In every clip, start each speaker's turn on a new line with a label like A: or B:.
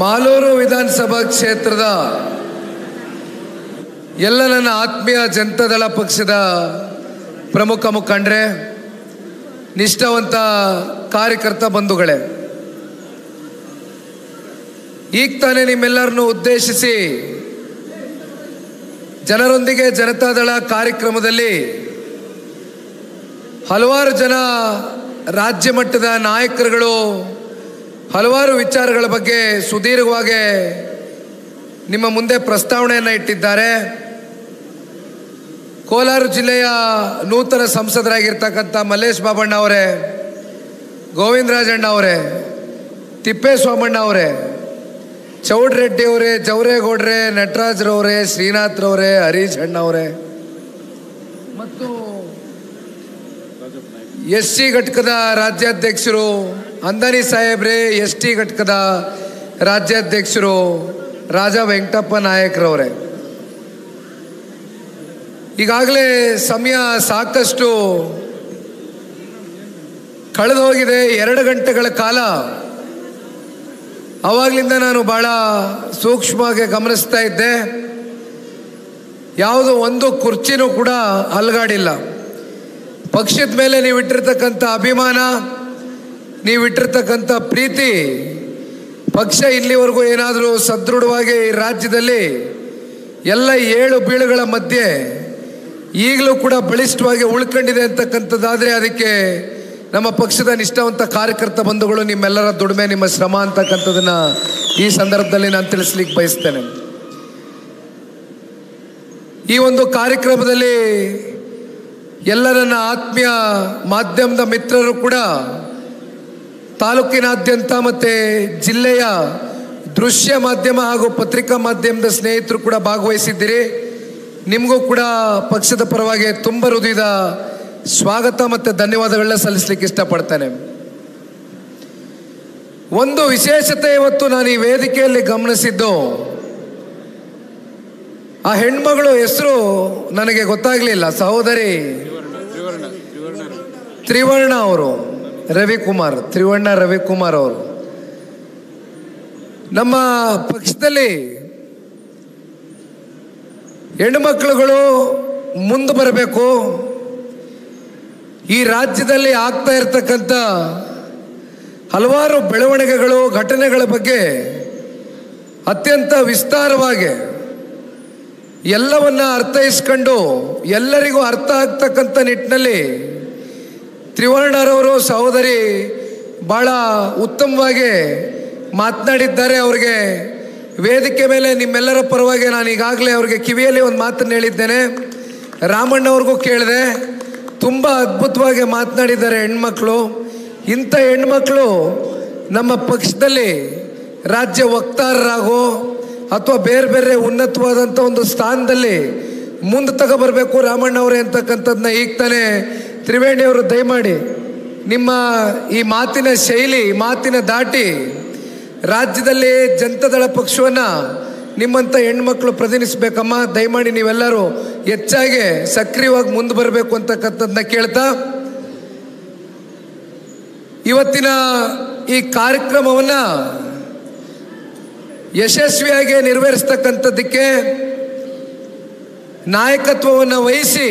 A: ಮಾಲೂರು ವಿಧಾನಸಭಾ ಕ್ಷೇತ್ರದ ಎಲ್ಲ ನನ್ನ ಆತ್ಮೀಯ ಜನತಾದಳ ಪಕ್ಷದ ಪ್ರಮುಖ ಮುಖಂಡರೇ, ನಿಷ್ಠಾವಂತ ಕಾರ್ಯಕರ್ತ ಬಂಧುಗಳೇ, ಈಗ ತಾನೇ ನಿಮ್ಮೆಲ್ಲರನ್ನು ಉದ್ದೇಶಿಸಿ ಜನರೊಂದಿಗೆ ಜನತಾದಳ ಕಾರ್ಯಕ್ರಮದಲ್ಲಿ ಹಲವಾರು ಜನ ರಾಜ್ಯ ಮಟ್ಟದ ನಾಯಕರುಗಳು ಹಲವಾರು ವಿಚಾರಗಳ ಬಗ್ಗೆ ಸುದೀರ್ಘವಾಗಿ ನಿಮ್ಮ ಮುಂದೆ ಪ್ರಸ್ತಾವನೆಯನ್ನು ಇಟ್ಟಿದ್ದಾರೆ. ಕೋಲಾರ ಜಿಲ್ಲೆಯ ನೂತನ ಸಂಸದರಾಗಿರ್ತಕ್ಕಂಥ ಮಲ್ಲೇಶ್ ಬಾಬಣ್ಣ ಅವರೇ, ಗೋವಿಂದರಾಜಣ್ಣ ಅವರೇ, ತಿಪ್ಪೇಸ್ವಾಮಣ್ಣ ಅವರೇ, ಚೌಡ್ರೆಡ್ಡಿ ಅವರೇ, ಜವರೇಗೌಡ್ರೆ, ನಟರಾಜ್ರವರೇ, ಶ್ರೀನಾಥ್ರವರೇ, ಹರೀಶ್ ಅಣ್ಣ ಅವರೇ ಮತ್ತು SC ಘಟಕದ ರಾಜ್ಯಾಧ್ಯಕ್ಷರು ಅಂದಾನಿ ಸಾಹೇಬ್ರೆ, ST ಘಟಕದ ರಾಜ್ಯಾಧ್ಯಕ್ಷರು ರಾಜಾ ವೆಂಕಟಪ್ಪ ನಾಯಕರವರೇ, ಈಗಾಗಲೇ ಸಮಯ ಸಾಕಷ್ಟು ಕಳೆದು ಹೋಗಿದೆ. 2 ಗಂಟೆಗಳ ಕಾಲ ಆವಾಗಲಿಂದ ನಾನು ಬಹಳ ಸೂಕ್ಷ್ಮವಾಗಿ ಗಮನಿಸ್ತಾ ಇದ್ದೆ. ಯಾವುದೋ ಒಂದು ಕುರ್ಚಿನೂ ಕೂಡ ಅಲುಗಾಡಿಲ್ಲ. ಪಕ್ಷದ ಮೇಲೆ ನೀವಿಟ್ಟಿರ್ತಕ್ಕಂಥ ಅಭಿಮಾನ, ನೀವಿಟ್ಟಿರ್ತಕ್ಕಂಥ ಪ್ರೀತಿ, ಪಕ್ಷ ಇಲ್ಲಿವರೆಗೂ ಏನಾದರೂ ಸದೃಢವಾಗಿ ಈ ರಾಜ್ಯದಲ್ಲಿ ಎಲ್ಲ 7 ಬೀಳುಗಳ ಮಧ್ಯೆ ಈಗಲೂ ಕೂಡ ಬಲಿಷ್ಠವಾಗಿ ಉಳ್ಕೊಂಡಿದೆ ಅಂತಕ್ಕಂಥದ್ದಾದರೆ ಅದಕ್ಕೆ ನಮ್ಮ ಪಕ್ಷದ ನಿಷ್ಠಾವಂತ ಕಾರ್ಯಕರ್ತ ಬಂಧುಗಳು, ನಿಮ್ಮೆಲ್ಲರ ದುಡಿಮೆ, ನಿಮ್ಮ ಶ್ರಮ ಅಂತಕ್ಕಂಥದ್ದನ್ನು ಈ ಸಂದರ್ಭದಲ್ಲಿ ನಾನು ತಿಳಿಸ್ಲಿಕ್ಕೆ ಬಯಸ್ತೇನೆ. ಈ ಒಂದು ಕಾರ್ಯಕ್ರಮದಲ್ಲಿ ಎಲ್ಲ ನನ್ನ ಆತ್ಮೀಯ ಮಾಧ್ಯಮದ ಮಿತ್ರರು ಕೂಡ ತಾಲೂಕಿನಾದ್ಯಂತ ಮತ್ತು ಜಿಲ್ಲೆಯ ದೃಶ್ಯ ಮಾಧ್ಯಮ ಹಾಗೂ ಪತ್ರಿಕಾ ಮಾಧ್ಯಮದ ಸ್ನೇಹಿತರು ಕೂಡ ಭಾಗವಹಿಸಿದ್ದೀರಿ. ನಿಮಗೂ ಕೂಡ ಪಕ್ಷದ ಪರವಾಗಿ ತುಂಬ ಹೃದಯದ ಸ್ವಾಗತ ಮತ್ತು ಧನ್ಯವಾದಗಳನ್ನ ಸಲ್ಲಿಸಲಿಕ್ಕೆ ಇಷ್ಟಪಡ್ತೇನೆ. ಒಂದು ವಿಶೇಷತೆ ಇವತ್ತು ನಾನು ಈ ವೇದಿಕೆಯಲ್ಲಿ ಗಮನಿಸಿದ್ದು, ಆ ಹೆಣ್ಮಗಳು ಹೆಸರು ನನಗೆ ಗೊತ್ತಾಗಲಿಲ್ಲ, ಸಹೋದರಿ ತ್ರಿವರ್ಣ ಅವರು, ರವಿಕುಮಾರ್, ತ್ರಿವರ್ಣ ರವಿಕುಮಾರ್ ಅವರು. ನಮ್ಮ ಪಕ್ಷದಲ್ಲಿ ಹೆಣ್ಣುಮಕ್ಕಳುಗಳು ಮುಂದೆ ಬರಬೇಕು, ಈ ರಾಜ್ಯದಲ್ಲಿ ಆಗ್ತಾ ಇರತಕ್ಕಂಥ ಹಲವಾರು ಬೆಳವಣಿಗೆಗಳು, ಘಟನೆಗಳ ಬಗ್ಗೆ ಅತ್ಯಂತ ವಿಸ್ತಾರವಾಗಿ ಎಲ್ಲವನ್ನ ಅರ್ಥೈಸ್ಕೊಂಡು ಎಲ್ಲರಿಗೂ ಅರ್ಥ ಆಗ್ತಕ್ಕಂಥ ನಿಟ್ಟಿನಲ್ಲಿ ತ್ರಿವರ್ಣರವರು ಸಹೋದರಿ ಭಾಳ ಉತ್ತಮವಾಗಿ ಮಾತನಾಡಿದ್ದಾರೆ. ಅವರಿಗೆ ವೇದಿಕೆ ಮೇಲೆ ನಿಮ್ಮೆಲ್ಲರ ಪರವಾಗಿ ನಾನು ಈಗಾಗಲೇ ಅವ್ರಿಗೆ ಕಿವಿಯಲ್ಲಿ ಒಂದು ಮಾತನ್ನು ಹೇಳಿದ್ದೇನೆ. ರಾಮಣ್ಣವ್ರಿಗೂ ಕೇಳಿದೆ, ತುಂಬ ಅದ್ಭುತವಾಗಿ ಮಾತನಾಡಿದ್ದಾರೆ ಹೆಣ್ಮಕ್ಳು. ಇಂಥ ಹೆಣ್ಮಕ್ಳು ನಮ್ಮ ಪಕ್ಷದಲ್ಲಿ ರಾಜ್ಯ ವಕ್ತಾರರಾಗೋ ಅಥವಾ ಬೇರೆ ಬೇರೆ ಉನ್ನತವಾದಂಥ ಒಂದು ಸ್ಥಾನದಲ್ಲಿ ಮುಂದೆ ತಗೊಬರ್ಬೇಕು ರಾಮಣ್ಣವರೇ ಅಂತಕ್ಕಂಥದ್ದನ್ನ ಈಗ ತಾನೇ ತ್ರಿವೇಣಿಯವರು ದಯಮಾಡಿ ನಿಮ್ಮ ಈ ಮಾತಿನ ಶೈಲಿ, ಮಾತಿನ ದಾಟಿ ರಾಜ್ಯದಲ್ಲಿ ಜನತಾದಳ ಪಕ್ಷವನ್ನು ನಿಮ್ಮಂಥ ಹೆಣ್ಮಕ್ಳು ಪ್ರತಿನಿಧಿಸಬೇಕಮ್ಮ, ದಯಮಾಡಿ ನೀವೆಲ್ಲರೂ ಹೆಚ್ಚಾಗಿ ಸಕ್ರಿಯವಾಗಿ ಮುಂದೆ ಬರಬೇಕು ಅಂತಕ್ಕಂಥದ್ದನ್ನ ಕೇಳ್ತಾ, ಇವತ್ತಿನ ಈ ಕಾರ್ಯಕ್ರಮವನ್ನು ಯಶಸ್ವಿಯಾಗಿ ನೆರವೇರಿಸ್ತಕ್ಕಂಥದ್ದಕ್ಕೆ ನಾಯಕತ್ವವನ್ನು ವಹಿಸಿ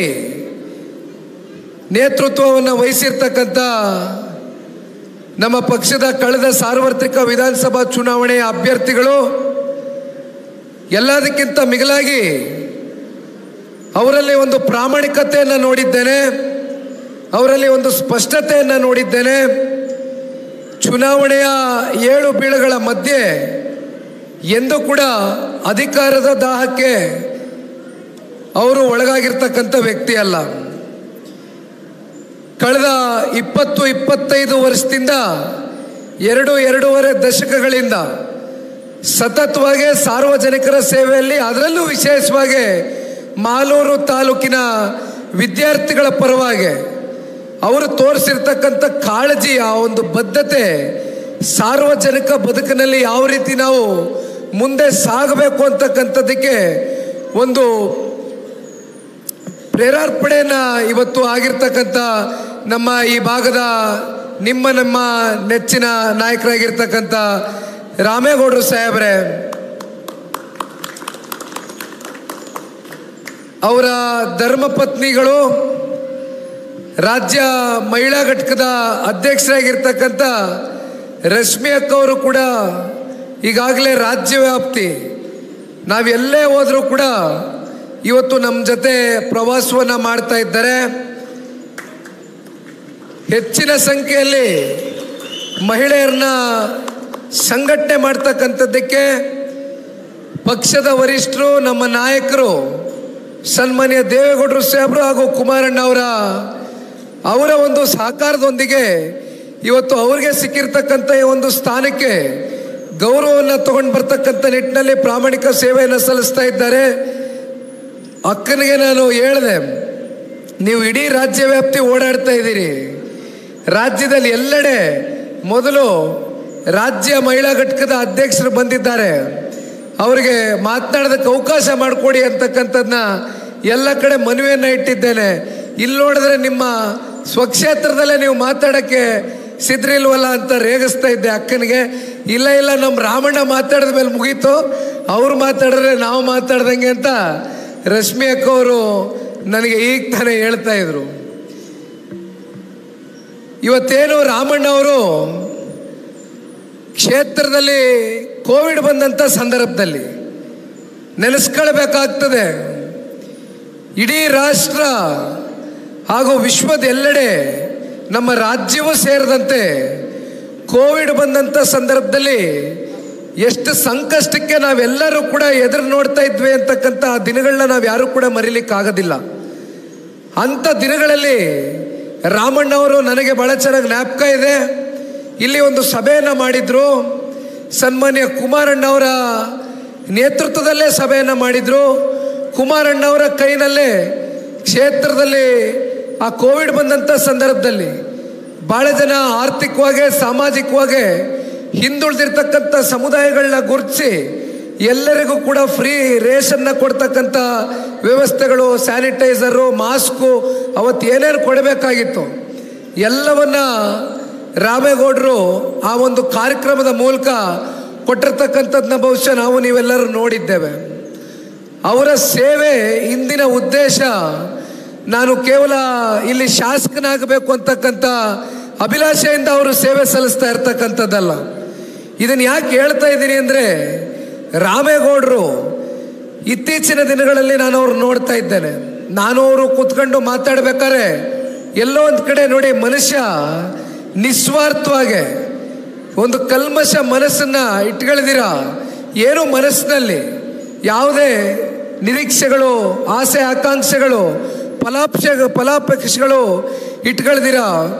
A: ನೇತೃತ್ವವನ್ನು ವಹಿಸಿರ್ತಕ್ಕಂಥ ನಮ್ಮ ಪಕ್ಷದ ಕಳೆದ ಸಾರ್ವತ್ರಿಕ ವಿಧಾನಸಭಾ ಚುನಾವಣೆಯ ಅಭ್ಯರ್ಥಿಗಳು, ಎಲ್ಲದಕ್ಕಿಂತ ಮಿಗಿಲಾಗಿ ಅವರಲ್ಲಿ ಒಂದು ಪ್ರಾಮಾಣಿಕತೆಯನ್ನು ನೋಡಿದ್ದೇನೆ, ಅವರಲ್ಲಿ ಒಂದು ಸ್ಪಷ್ಟತೆಯನ್ನು ನೋಡಿದ್ದೇನೆ. ಚುನಾವಣೆಯ 7 ಬೀಳುಗಳ ಮಧ್ಯೆ ಎಂದೂ ಕೂಡ ಅಧಿಕಾರದ ದಾಹಕ್ಕೆ ಅವರು ಒಳಗಾಗಿರ್ತಕ್ಕಂಥ ವ್ಯಕ್ತಿ ಅಲ್ಲ. ಕಳೆದ 20-25 ವರ್ಷದಿಂದ 2-2.5 ದಶಕಗಳಿಂದ ಸತತವಾಗಿ ಸಾರ್ವಜನಿಕರ ಸೇವೆಯಲ್ಲಿ, ಅದರಲ್ಲೂ ವಿಶೇಷವಾಗಿ ಮಾಲೂರು ತಾಲೂಕಿನ ವಿದ್ಯಾರ್ಥಿಗಳ ಪರವಾಗಿ ಅವರು ತೋರಿಸಿರ್ತಕ್ಕಂಥ ಕಾಳಜಿ, ಆ ಒಂದು ಬದ್ಧತೆ, ಸಾರ್ವಜನಿಕ ಬದುಕಿನಲ್ಲಿ ಯಾವ ರೀತಿ ನಾವು ಮುಂದೆ ಸಾಗಬೇಕು ಅಂತಕ್ಕಂಥದ್ದಕ್ಕೆ ಒಂದು ಪ್ರೇರೇಪಣೆಯನ್ನು ಇವತ್ತು ಆಗಿರ್ತಕ್ಕಂಥ ನಮ್ಮ ಈ ಭಾಗದ ನಮ್ಮ ನೆಚ್ಚಿನ ನಾಯಕರಾಗಿರ್ತಕ್ಕಂಥ ರಾಮೇಗೌಡರು ಸಾಹೇಬ್ರೆ, ಅವರ ಧರ್ಮಪತ್ನಿಗಳು ರಾಜ್ಯ ಮಹಿಳಾ ಘಟಕದ ಅಧ್ಯಕ್ಷರಾಗಿರ್ತಕ್ಕಂಥ ರಶ್ಮಿ ಅಕ್ಕ ಅವರು ಕೂಡ ಈಗಾಗಲೇ ರಾಜ್ಯ ವ್ಯಾಪ್ತಿ ನಾವೆಲ್ಲೇ ಹೋದರೂ ಕೂಡ ಇವತ್ತು ನಮ್ಮ ಜೊತೆ ಪ್ರವಾಸವನ್ನು ಮಾಡ್ತಾ ಇದ್ದಾರೆ. ಹೆಚ್ಚಿನ ಸಂಖ್ಯೆಯಲ್ಲಿ ಮಹಿಳೆಯರನ್ನ ಸಂಘಟನೆ ಮಾಡ್ತಕ್ಕಂಥದ್ದಕ್ಕೆ ಪಕ್ಷದ ವರಿಷ್ಠರು, ನಮ್ಮ ನಾಯಕರು ಸನ್ಮಾನ್ಯ ದೇವೇಗೌಡರು ಸಾಹೇಬರು ಹಾಗೂ ಕುಮಾರಣ್ಣ ಅವರ ಒಂದು ಸಹಕಾರದೊಂದಿಗೆ ಇವತ್ತು ಅವ್ರಿಗೆ ಸಿಕ್ಕಿರ್ತಕ್ಕಂಥ ಒಂದು ಸ್ಥಾನಕ್ಕೆ ಗೌರವವನ್ನು ತಗೊಂಡು ಬರ್ತಕ್ಕಂಥ ನಿಟ್ಟಿನಲ್ಲಿ ಪ್ರಾಮಾಣಿಕ ಸೇವೆಯನ್ನು ಸಲ್ಲಿಸ್ತಾ ಇದ್ದಾರೆ. ಅಕ್ಕನಿಗೆ ನಾನು ಹೇಳಿದೆ, ನೀವು ಇಡೀ ರಾಜ್ಯ ವ್ಯಾಪ್ತಿ ಓಡಾಡ್ತಾ ಇದ್ದೀರಿ, ರಾಜ್ಯದಲ್ಲಿ ಎಲ್ಲೆಡೆ ಮೊದಲು ರಾಜ್ಯ ಮಹಿಳಾ ಘಟಕದ ಅಧ್ಯಕ್ಷರು ಬಂದಿದ್ದಾರೆ, ಅವರಿಗೆ ಮಾತನಾಡೋದಕ್ಕೆ ಅವಕಾಶ ಮಾಡಿಕೊಡಿ ಅಂತಕ್ಕಂಥದ್ದನ್ನ ಎಲ್ಲ ಕಡೆ ಮನವಿಯನ್ನು ಇಟ್ಟಿದ್ದೇನೆ. ಇಲ್ಲಿ ನೋಡಿದ್ರೆ ನಿಮ್ಮ ಸ್ವಕ್ಷೇತ್ರದಲ್ಲೇ ನೀವು ಮಾತಾಡೋಕ್ಕೆ ಸಿದ್ರಿಲ್ವಲ್ಲ ಅಂತ ರೇಗಿಸ್ತಾ ಇದ್ದೆ ಅಕ್ಕನಿಗೆ. ಇಲ್ಲ ನಮ್ಮ ರಾಮಣ್ಣ ಮಾತಾಡಿದ ಮೇಲೆ ಮುಗೀತು, ಅವ್ರು ಮಾತಾಡಿದ್ರೆ ನಾವು ಮಾತಾಡ್ದಂಗೆ ಅಂತ ರಶ್ಮಿ ಅಕ್ಕ ಅವರು ನನಗೆ ಈಗ ತಾನೇ ಹೇಳ್ತಾ ಇದ್ರು. ಇವತ್ತೇನು ರಾಮಣ್ಣ ಅವರು ಕ್ಷೇತ್ರದಲ್ಲಿ ಕೋವಿಡ್ ಬಂದಂಥ ಸಂದರ್ಭದಲ್ಲಿ ನೆನೆಸ್ಕೊಳ್ಬೇಕಾಗ್ತದೆ. ಇಡೀ ರಾಷ್ಟ್ರ ಹಾಗೂ ವಿಶ್ವದ ಎಲ್ಲೆಡೆ ನಮ್ಮ ರಾಜ್ಯವೂ ಸೇರಿದಂತೆ ಕೋವಿಡ್ ಬಂದಂಥ ಸಂದರ್ಭದಲ್ಲಿ ಎಷ್ಟು ಸಂಕಷ್ಟಕ್ಕೆ ನಾವೆಲ್ಲರೂ ಕೂಡ ಎದುರು ನೋಡ್ತಾ ಇದ್ವಿ ಅಂತಕ್ಕಂಥ ದಿನಗಳನ್ನ ನಾವು ಯಾರೂ ಕೂಡ ಮರೀಲಿಕ್ಕಾಗೋದಿಲ್ಲ. ಅಂಥ ದಿನಗಳಲ್ಲಿ ರಾಮಣ್ಣವರು ನನಗೆ ಭಾಳ ಚೆನ್ನಾಗಿ ಜ್ಞಾಪಕ ಇದೆ. ಇಲ್ಲಿ ಒಂದು ಸಭೆಯನ್ನು ಮಾಡಿದ್ರು, ಸನ್ಮಾನ್ಯ ಕುಮಾರಣ್ಣವರ ನೇತೃತ್ವದಲ್ಲೇ ಸಭೆಯನ್ನು ಮಾಡಿದ್ರು. ಕುಮಾರಣ್ಣವರ ಕೈನಲ್ಲೇ ಕ್ಷೇತ್ರದಲ್ಲಿ ಆ ಕೋವಿಡ್ ಬಂದಂಥ ಸಂದರ್ಭದಲ್ಲಿ ಭಾಳ ಜನ ಆರ್ಥಿಕವಾಗಿ ಸಾಮಾಜಿಕವಾಗಿ ಹಿಂದುಳಿದಿರ್ತಕ್ಕಂಥ ಸಮುದಾಯಗಳನ್ನ ಗುರುತಿಸಿ ಎಲ್ಲರಿಗೂ ಕೂಡ ಫ್ರೀ ರೇಷನ್ನ ಕೊಡ್ತಕ್ಕಂಥ ವ್ಯವಸ್ಥೆಗಳು, ಸ್ಯಾನಿಟೈಸರು, ಮಾಸ್ಕು, ಅವತ್ತು ಏನೇನು ಕೊಡಬೇಕಾಗಿತ್ತು ಎಲ್ಲವನ್ನ ರಾಮೇಗೌಡರು ಆ ಒಂದು ಕಾರ್ಯಕ್ರಮದ ಮೂಲಕ ಕೊಟ್ಟಿರ್ತಕ್ಕಂಥದ್ದನ್ನ ಬಹುಶಃ ನಾವು ನೀವೆಲ್ಲರೂ ನೋಡಿದ್ದೇವೆ. ಅವರ ಸೇವೆ ಹಿಂದಿನ ಉದ್ದೇಶ ನಾನು ಕೇವಲ ಇಲ್ಲಿ ಶಾಸಕನಾಗಬೇಕು ಅಂತಕ್ಕಂಥ ಅಭಿಲಾಷೆಯಿಂದ ಅವರು ಸೇವೆ ಸಲ್ಲಿಸ್ತಾ ಇರ್ತಕ್ಕಂಥದ್ದಲ್ಲ. ಇದನ್ನು ಯಾಕೆ ಹೇಳ್ತಾ ಇದ್ದೀನಿ ಅಂದರೆ, ರಾಮೇಗೌಡರು ಇತ್ತೀಚಿನ ದಿನಗಳಲ್ಲಿ ನಾನು ಅವ್ರು ನೋಡ್ತಾ ಇದ್ದೇನೆ. ನಾನು ಅವರು ಕೂತ್ಕೊಂಡು ಮಾತಾಡ್ಬೇಕಾದ್ರೆ ಎಲ್ಲೋ ಒಂದು ಕಡೆ ನೋಡಿ, ಮನುಷ್ಯ ನಿಸ್ವಾರ್ಥವಾಗಿ ಒಂದು ಕಲ್ಮಶ ಮನಸ್ಸನ್ನು ಇಟ್ಕೊಳ್ದಿರ, ಏನೋ ಮನಸ್ಸಿನಲ್ಲಿ ಯಾವುದೇ ನಿರೀಕ್ಷೆಗಳು, ಆಸೆ ಆಕಾಂಕ್ಷೆಗಳು, ಫಲಾಪೇಕ್ಷೆಗಳು ಇಟ್ಕೊಳ್ದಿರ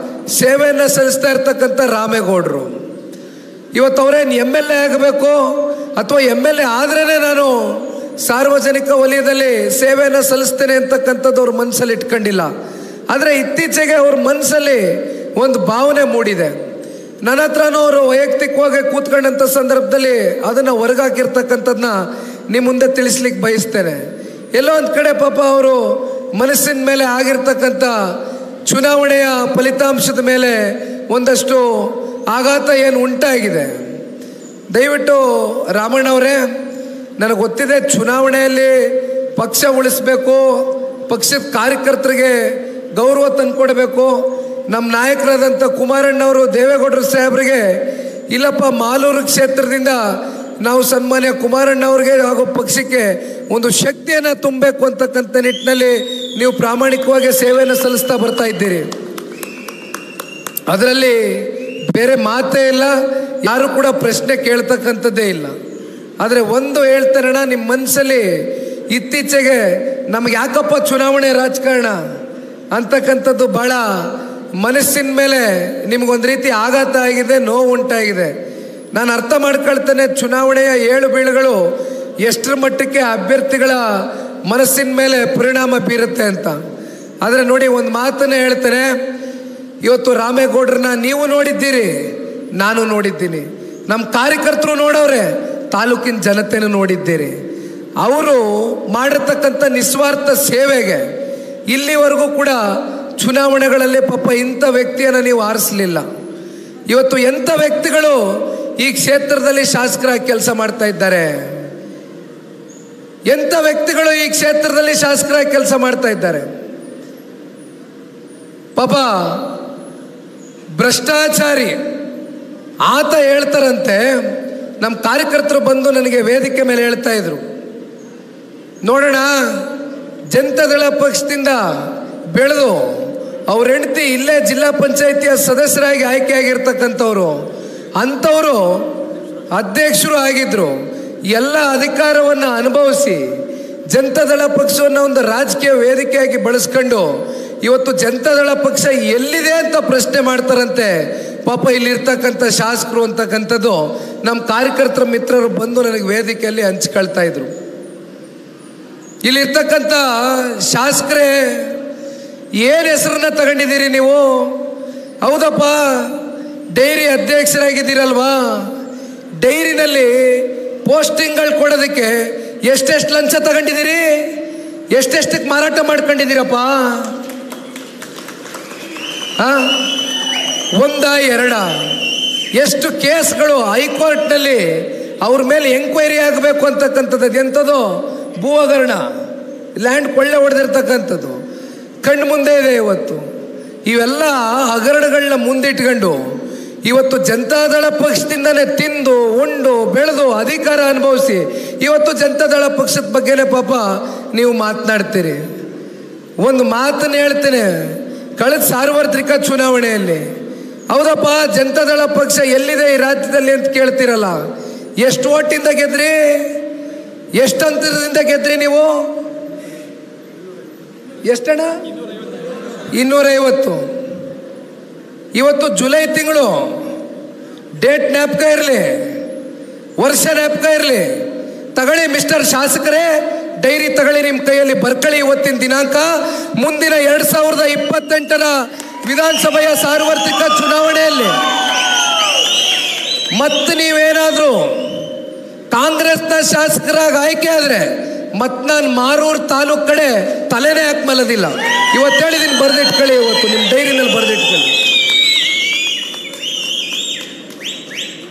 A: ಸೇವೆಯನ್ನು ಸಲ್ಲಿಸ್ತಾ ಇರ್ತಕ್ಕಂಥ ರಾಮೇಗೌಡರು. ಇವತ್ತು ಅವರೇನು MLA ಆಗಬೇಕು ಅಥವಾ MLA ಆದ್ರೇ ನಾನು ಸಾರ್ವಜನಿಕ ವಲಯದಲ್ಲಿ ಸೇವೆಯನ್ನು ಸಲ್ಲಿಸ್ತೇನೆ ಅಂತಕ್ಕಂಥದ್ದು ಅವ್ರ ಮನಸ್ಸಲ್ಲಿ ಇಟ್ಕೊಂಡಿಲ್ಲ. ಆದರೆ ಇತ್ತೀಚೆಗೆ ಅವ್ರ ಮನಸ್ಸಲ್ಲಿ ಒಂದು ಭಾವನೆ ಮೂಡಿದೆ. ನನ್ನ ಹತ್ರನೂ ಅವರು ವೈಯಕ್ತಿಕವಾಗಿ ಕೂತ್ಕೊಂಡಂಥ ಸಂದರ್ಭದಲ್ಲಿ ಅದನ್ನು ಹೊರಗಾಕಿರ್ತಕ್ಕಂಥದ್ದನ್ನ ನಿಮ್ಮ ಮುಂದೆ ತಿಳಿಸ್ಲಿಕ್ಕೆ ಬಯಸ್ತೇನೆ. ಎಲ್ಲೋ ಒಂದು ಕಡೆ ಪಾಪ ಅವರು ಮನಸ್ಸಿನ ಮೇಲೆ ಆಗಿರ್ತಕ್ಕಂಥ ಚುನಾವಣೆಯ ಫಲಿತಾಂಶದ ಮೇಲೆ ಒಂದಷ್ಟು ಆಘಾತ ಏನು ಉಂಟಾಗಿದೆ. ದಯವಿಟ್ಟು ರಾಮಣ್ಣವರೇ, ನನಗೆ ಗೊತ್ತಿದೆ ಚುನಾವಣೆಯಲ್ಲಿ ಪಕ್ಷ ಉಳಿಸ್ಬೇಕು, ಪಕ್ಷದ ಕಾರ್ಯಕರ್ತರಿಗೆ ಗೌರವ ತಂದುಕೊಡ್ಬೇಕು. ನಮ್ಮ ನಾಯಕರಾದಂಥ ಕುಮಾರಣ್ಣವರು ದೇವೇಗೌಡರು ಸಾಹೇಬರಿಗೆ ಇಲ್ಲಪ್ಪ ಮಾಲೂರು ಕ್ಷೇತ್ರದಿಂದ ನಾವು ಸನ್ಮಾನ್ಯ ಕುಮಾರಣ್ಣವ್ರಿಗೆ ಹಾಗೂ ಪಕ್ಷಕ್ಕೆ ಒಂದು ಶಕ್ತಿಯನ್ನು ತುಂಬಬೇಕು ಅಂತಕ್ಕಂಥ ನಿಟ್ಟಿನಲ್ಲಿ ನೀವು ಪ್ರಾಮಾಣಿಕವಾಗಿ ಸೇವೆಯನ್ನು ಸಲ್ಲಿಸ್ತಾ ಬರ್ತಾ ಇದ್ದೀರಿ. ಅದರಲ್ಲಿ ಬೇರೆ ಮಾತೇ ಇಲ್ಲ, ಯಾರು ಕೂಡ ಪ್ರಶ್ನೆ ಕೇಳ್ತಕ್ಕಂಥದ್ದೇ ಇಲ್ಲ. ಆದರೆ ಒಂದು ಹೇಳ್ತಾರಣ, ನಿಮ್ಮ ಮನಸ್ಸಲ್ಲಿ ಇತ್ತೀಚೆಗೆ ನಮ್ಗೆ ಯಾಕಪ್ಪ ಚುನಾವಣೆ ರಾಜಕಾರಣ ಅಂತಕ್ಕಂಥದ್ದು ಭಾಳ ಮನಸ್ಸಿನ ಮೇಲೆ ನಿಮಗೊಂದು ರೀತಿ ಆಘಾತ ಆಗಿದೆ, ನೋವು ಉಂಟಾಗಿದೆ. ನಾನು ಅರ್ಥ ಮಾಡ್ಕೊಳ್ತೇನೆ ಚುನಾವಣೆಯ ಏಳು ಬೀಳುಗಳು ಎಷ್ಟರ ಮಟ್ಟಕ್ಕೆ ಅಭ್ಯರ್ಥಿಗಳ ಮನಸ್ಸಿನ ಮೇಲೆ ಪರಿಣಾಮ ಬೀರುತ್ತೆ ಅಂತ. ಆದರೆ ನೋಡಿ, ಒಂದು ಮಾತನ್ನು ಹೇಳ್ತೇನೆ, ಇವತ್ತು ರಾಮೇಗೌಡರನ್ನ ನೀವು ನೋಡಿದ್ದೀರಿ, ನಾನು ನೋಡಿದ್ದೀನಿ, ನಮ್ಮ ಕಾರ್ಯಕರ್ತರು ನೋಡವ್ರೆ, ತಾಲೂಕಿನ ಜನತೆನೂ ನೋಡಿದ್ದೀರಿ. ಅವರು ಮಾಡಿರ್ತಕ್ಕಂಥ ನಿಸ್ವಾರ್ಥ ಸೇವೆಗೆ ಇಲ್ಲಿವರೆಗೂ ಕೂಡ ಚುನಾವಣೆಗಳಲ್ಲಿ ಪಾಪ ಇಂಥ ವ್ಯಕ್ತಿಯನ್ನು ನೀವು ಆರಿಸಲಿಲ್ಲ. ಇವತ್ತು ಎಂಥ ವ್ಯಕ್ತಿಗಳು ಈ ಕ್ಷೇತ್ರದಲ್ಲಿ ಶಾಸಕರಾಗಿ ಕೆಲಸ ಮಾಡ್ತಾ ಇದ್ದಾರೆ? ಎಂಥ ವ್ಯಕ್ತಿಗಳು ಈ ಕ್ಷೇತ್ರದಲ್ಲಿ ಶಾಸಕರಾಗಿ ಕೆಲಸ ಮಾಡ್ತಾ ಇದ್ದಾರೆ? ಪಾಪ ಭ್ರಷ್ಟಾಚಾರಿ ಆತ ಹೇಳ್ತಾರಂತೆ. ನಮ್ಮ ಕಾರ್ಯಕರ್ತರು ಬಂದು ನನಗೆ ವೇದಿಕೆ ಮೇಲೆ ಹೇಳ್ತಾ ಇದ್ರು, ನೋಡೋಣ ಜನತಾದಳ ಪಕ್ಷದಿಂದ ಬೆಳೆದು ಅವ್ರ ಹೆಂಡತಿ ಇಲ್ಲೇ ಜಿಲ್ಲಾ ಪಂಚಾಯಿತಿಯ ಸದಸ್ಯರಾಗಿ ಆಯ್ಕೆಯಾಗಿರ್ತಕ್ಕಂಥವ್ರು, ಅಂಥವರು ಅಧ್ಯಕ್ಷರು ಆಗಿದ್ರು. ಎಲ್ಲ ಅಧಿಕಾರವನ್ನು ಅನುಭವಿಸಿ ಜನತಾದಳ ಪಕ್ಷವನ್ನು ಒಂದು ರಾಜಕೀಯ ವೇದಿಕೆಯಾಗಿ ಬಳಸ್ಕೊಂಡು ಇವತ್ತು ಜನತಾದಳ ಪಕ್ಷ ಎಲ್ಲಿದೆ ಅಂತ ಪ್ರಶ್ನೆ ಮಾಡ್ತಾರಂತೆ. ಪಾಪ ಇಲ್ಲಿರ್ತಕ್ಕಂಥ ಶಾಸಕರು ಅಂತಕ್ಕಂಥದ್ದು ನಮ್ಮ ಕಾರ್ಯಕರ್ತರ ಮಿತ್ರರು ಬಂದು ನನಗೆ ವೇದಿಕೆಯಲ್ಲಿ ಹಂಚ್ಕೊಳ್ತಾ ಇದ್ರು. ಇಲ್ಲಿರ್ತಕ್ಕಂಥ ಶಾಸಕರೇ, ಏನು ಹೆಸರನ್ನ ತಗೊಂಡಿದ್ದೀರಿ ನೀವು? ಹೌದಪ್ಪ, ಡೈರಿ ಅಧ್ಯಕ್ಷರಾಗಿದ್ದೀರಲ್ವಾ? ಡೈರಿನಲ್ಲಿ ಪೋಸ್ಟಿಂಗ್ಗಳು ಕೊಡೋದಕ್ಕೆ ಎಷ್ಟೆಷ್ಟು ಲಂಚ ತಗೊಂಡಿದ್ದೀರಿ? ಎಷ್ಟೆಷ್ಟಕ್ಕೆ ಮಾರಾಟ ಮಾಡ್ಕೊಂಡಿದ್ದೀರಪ್ಪ? ಒಂದ ಎರಡ? ಎಷ್ಟು ಕೇಸ್ಗಳು ಹೈಕೋರ್ಟ್ನಲ್ಲಿ ಅವ್ರ ಮೇಲೆ ಎಂಕ್ವೈರಿ ಆಗಬೇಕು ಅಂತಕ್ಕಂಥದ್ದು ಎಂಥದ್ದು ಭೂ ಹಗರಣ, ಲ್ಯಾಂಡ್ ಕೊಳ್ಳೆ ಹೊಡೆದಿರ್ತಕ್ಕಂಥದ್ದು ಕಣ್ಣು ಮುಂದೆ ಇದೆ. ಇವತ್ತು ಇವೆಲ್ಲ ಹಗರಣಗಳನ್ನ ಮುಂದಿಟ್ಕೊಂಡು ಇವತ್ತು ಜನತಾದಳ ಪಕ್ಷದಿಂದನೇ ತಿಂದು ಉಂಡು ಬೆಳೆದು ಅಧಿಕಾರ ಅನುಭವಿಸಿ ಇವತ್ತು ಜನತಾದಳ ಪಕ್ಷದ ಬಗ್ಗೆನೇ ಪಾಪ ನೀವು ಮಾತನಾಡ್ತೀರಿ. ಒಂದು ಮಾತನ್ನು ಹೇಳ್ತೇನೆ, ಕಳೆದ ಸಾರ್ವತ್ರಿಕ ಚುನಾವಣೆಯಲ್ಲಿ ಹೌದಪ್ಪ ಜನತಾದಳ ಪಕ್ಷ ಎಲ್ಲಿದೆ ಈ ರಾಜ್ಯದಲ್ಲಿ ಅಂತ ಕೇಳ್ತೀರಲ್ಲ, ಎಷ್ಟು ಓಟಿಂದ ಗೆದ್ರಿ? ಎಷ್ಟು ಅಂತರದಿಂದ ಗೆದ್ರಿ ನೀವು? ಎಷ್ಟಣ್ಣ? 250. ಇವತ್ತು ಜುಲೈ ತಿಂಗಳು ಡೇಟ್ ಜ್ಞಾಪಕ ಇರಲಿ, ವರ್ಷ ಜ್ಞಾಪಕ ಇರಲಿ. ತಗೊಳ್ಳಿ ಮಿಸ್ಟರ್ ಶಾಸಕರೇ, ಡೈರಿ ತಗೊಳ್ಳಿ, ನಿಮ್ಮ ಕೈಯಲ್ಲಿ ಬರ್ಕಳಿ. ಇವತ್ತಿನ ದಿನಾಂಕ ಮುಂದಿನ 2028ರ ವಿಧಾನಸಭೆಯ ಸಾರ್ವತ್ರಿಕ ಚುನಾವಣೆಯಲ್ಲಿ ಮತ್ತೆ ನೀವೇನಾದರೂ ಕಾಂಗ್ರೆಸ್ನ ಶಾಸಕರಾಗಿ ಆಯ್ಕೆ ಆದರೆ ಮತ್ತೆ ನಾನು ಮಾರೂರು ತಾಲೂಕು ಕಡೆ ತಲೆನೇ ಹಾಕ್ಮಲ್ಲದಿಲ್ಲ. ಇವತ್ತು ಹೇಳಿದ್ದೀನಿ, ಬರೆದಿಟ್ಕೊಳ್ಳಿ. ಇವತ್ತು ನಿಮ್ಮ ಡೈರಿನಲ್ಲಿ ಬರೆದಿಟ್ಕೊಳ್ಳಿ.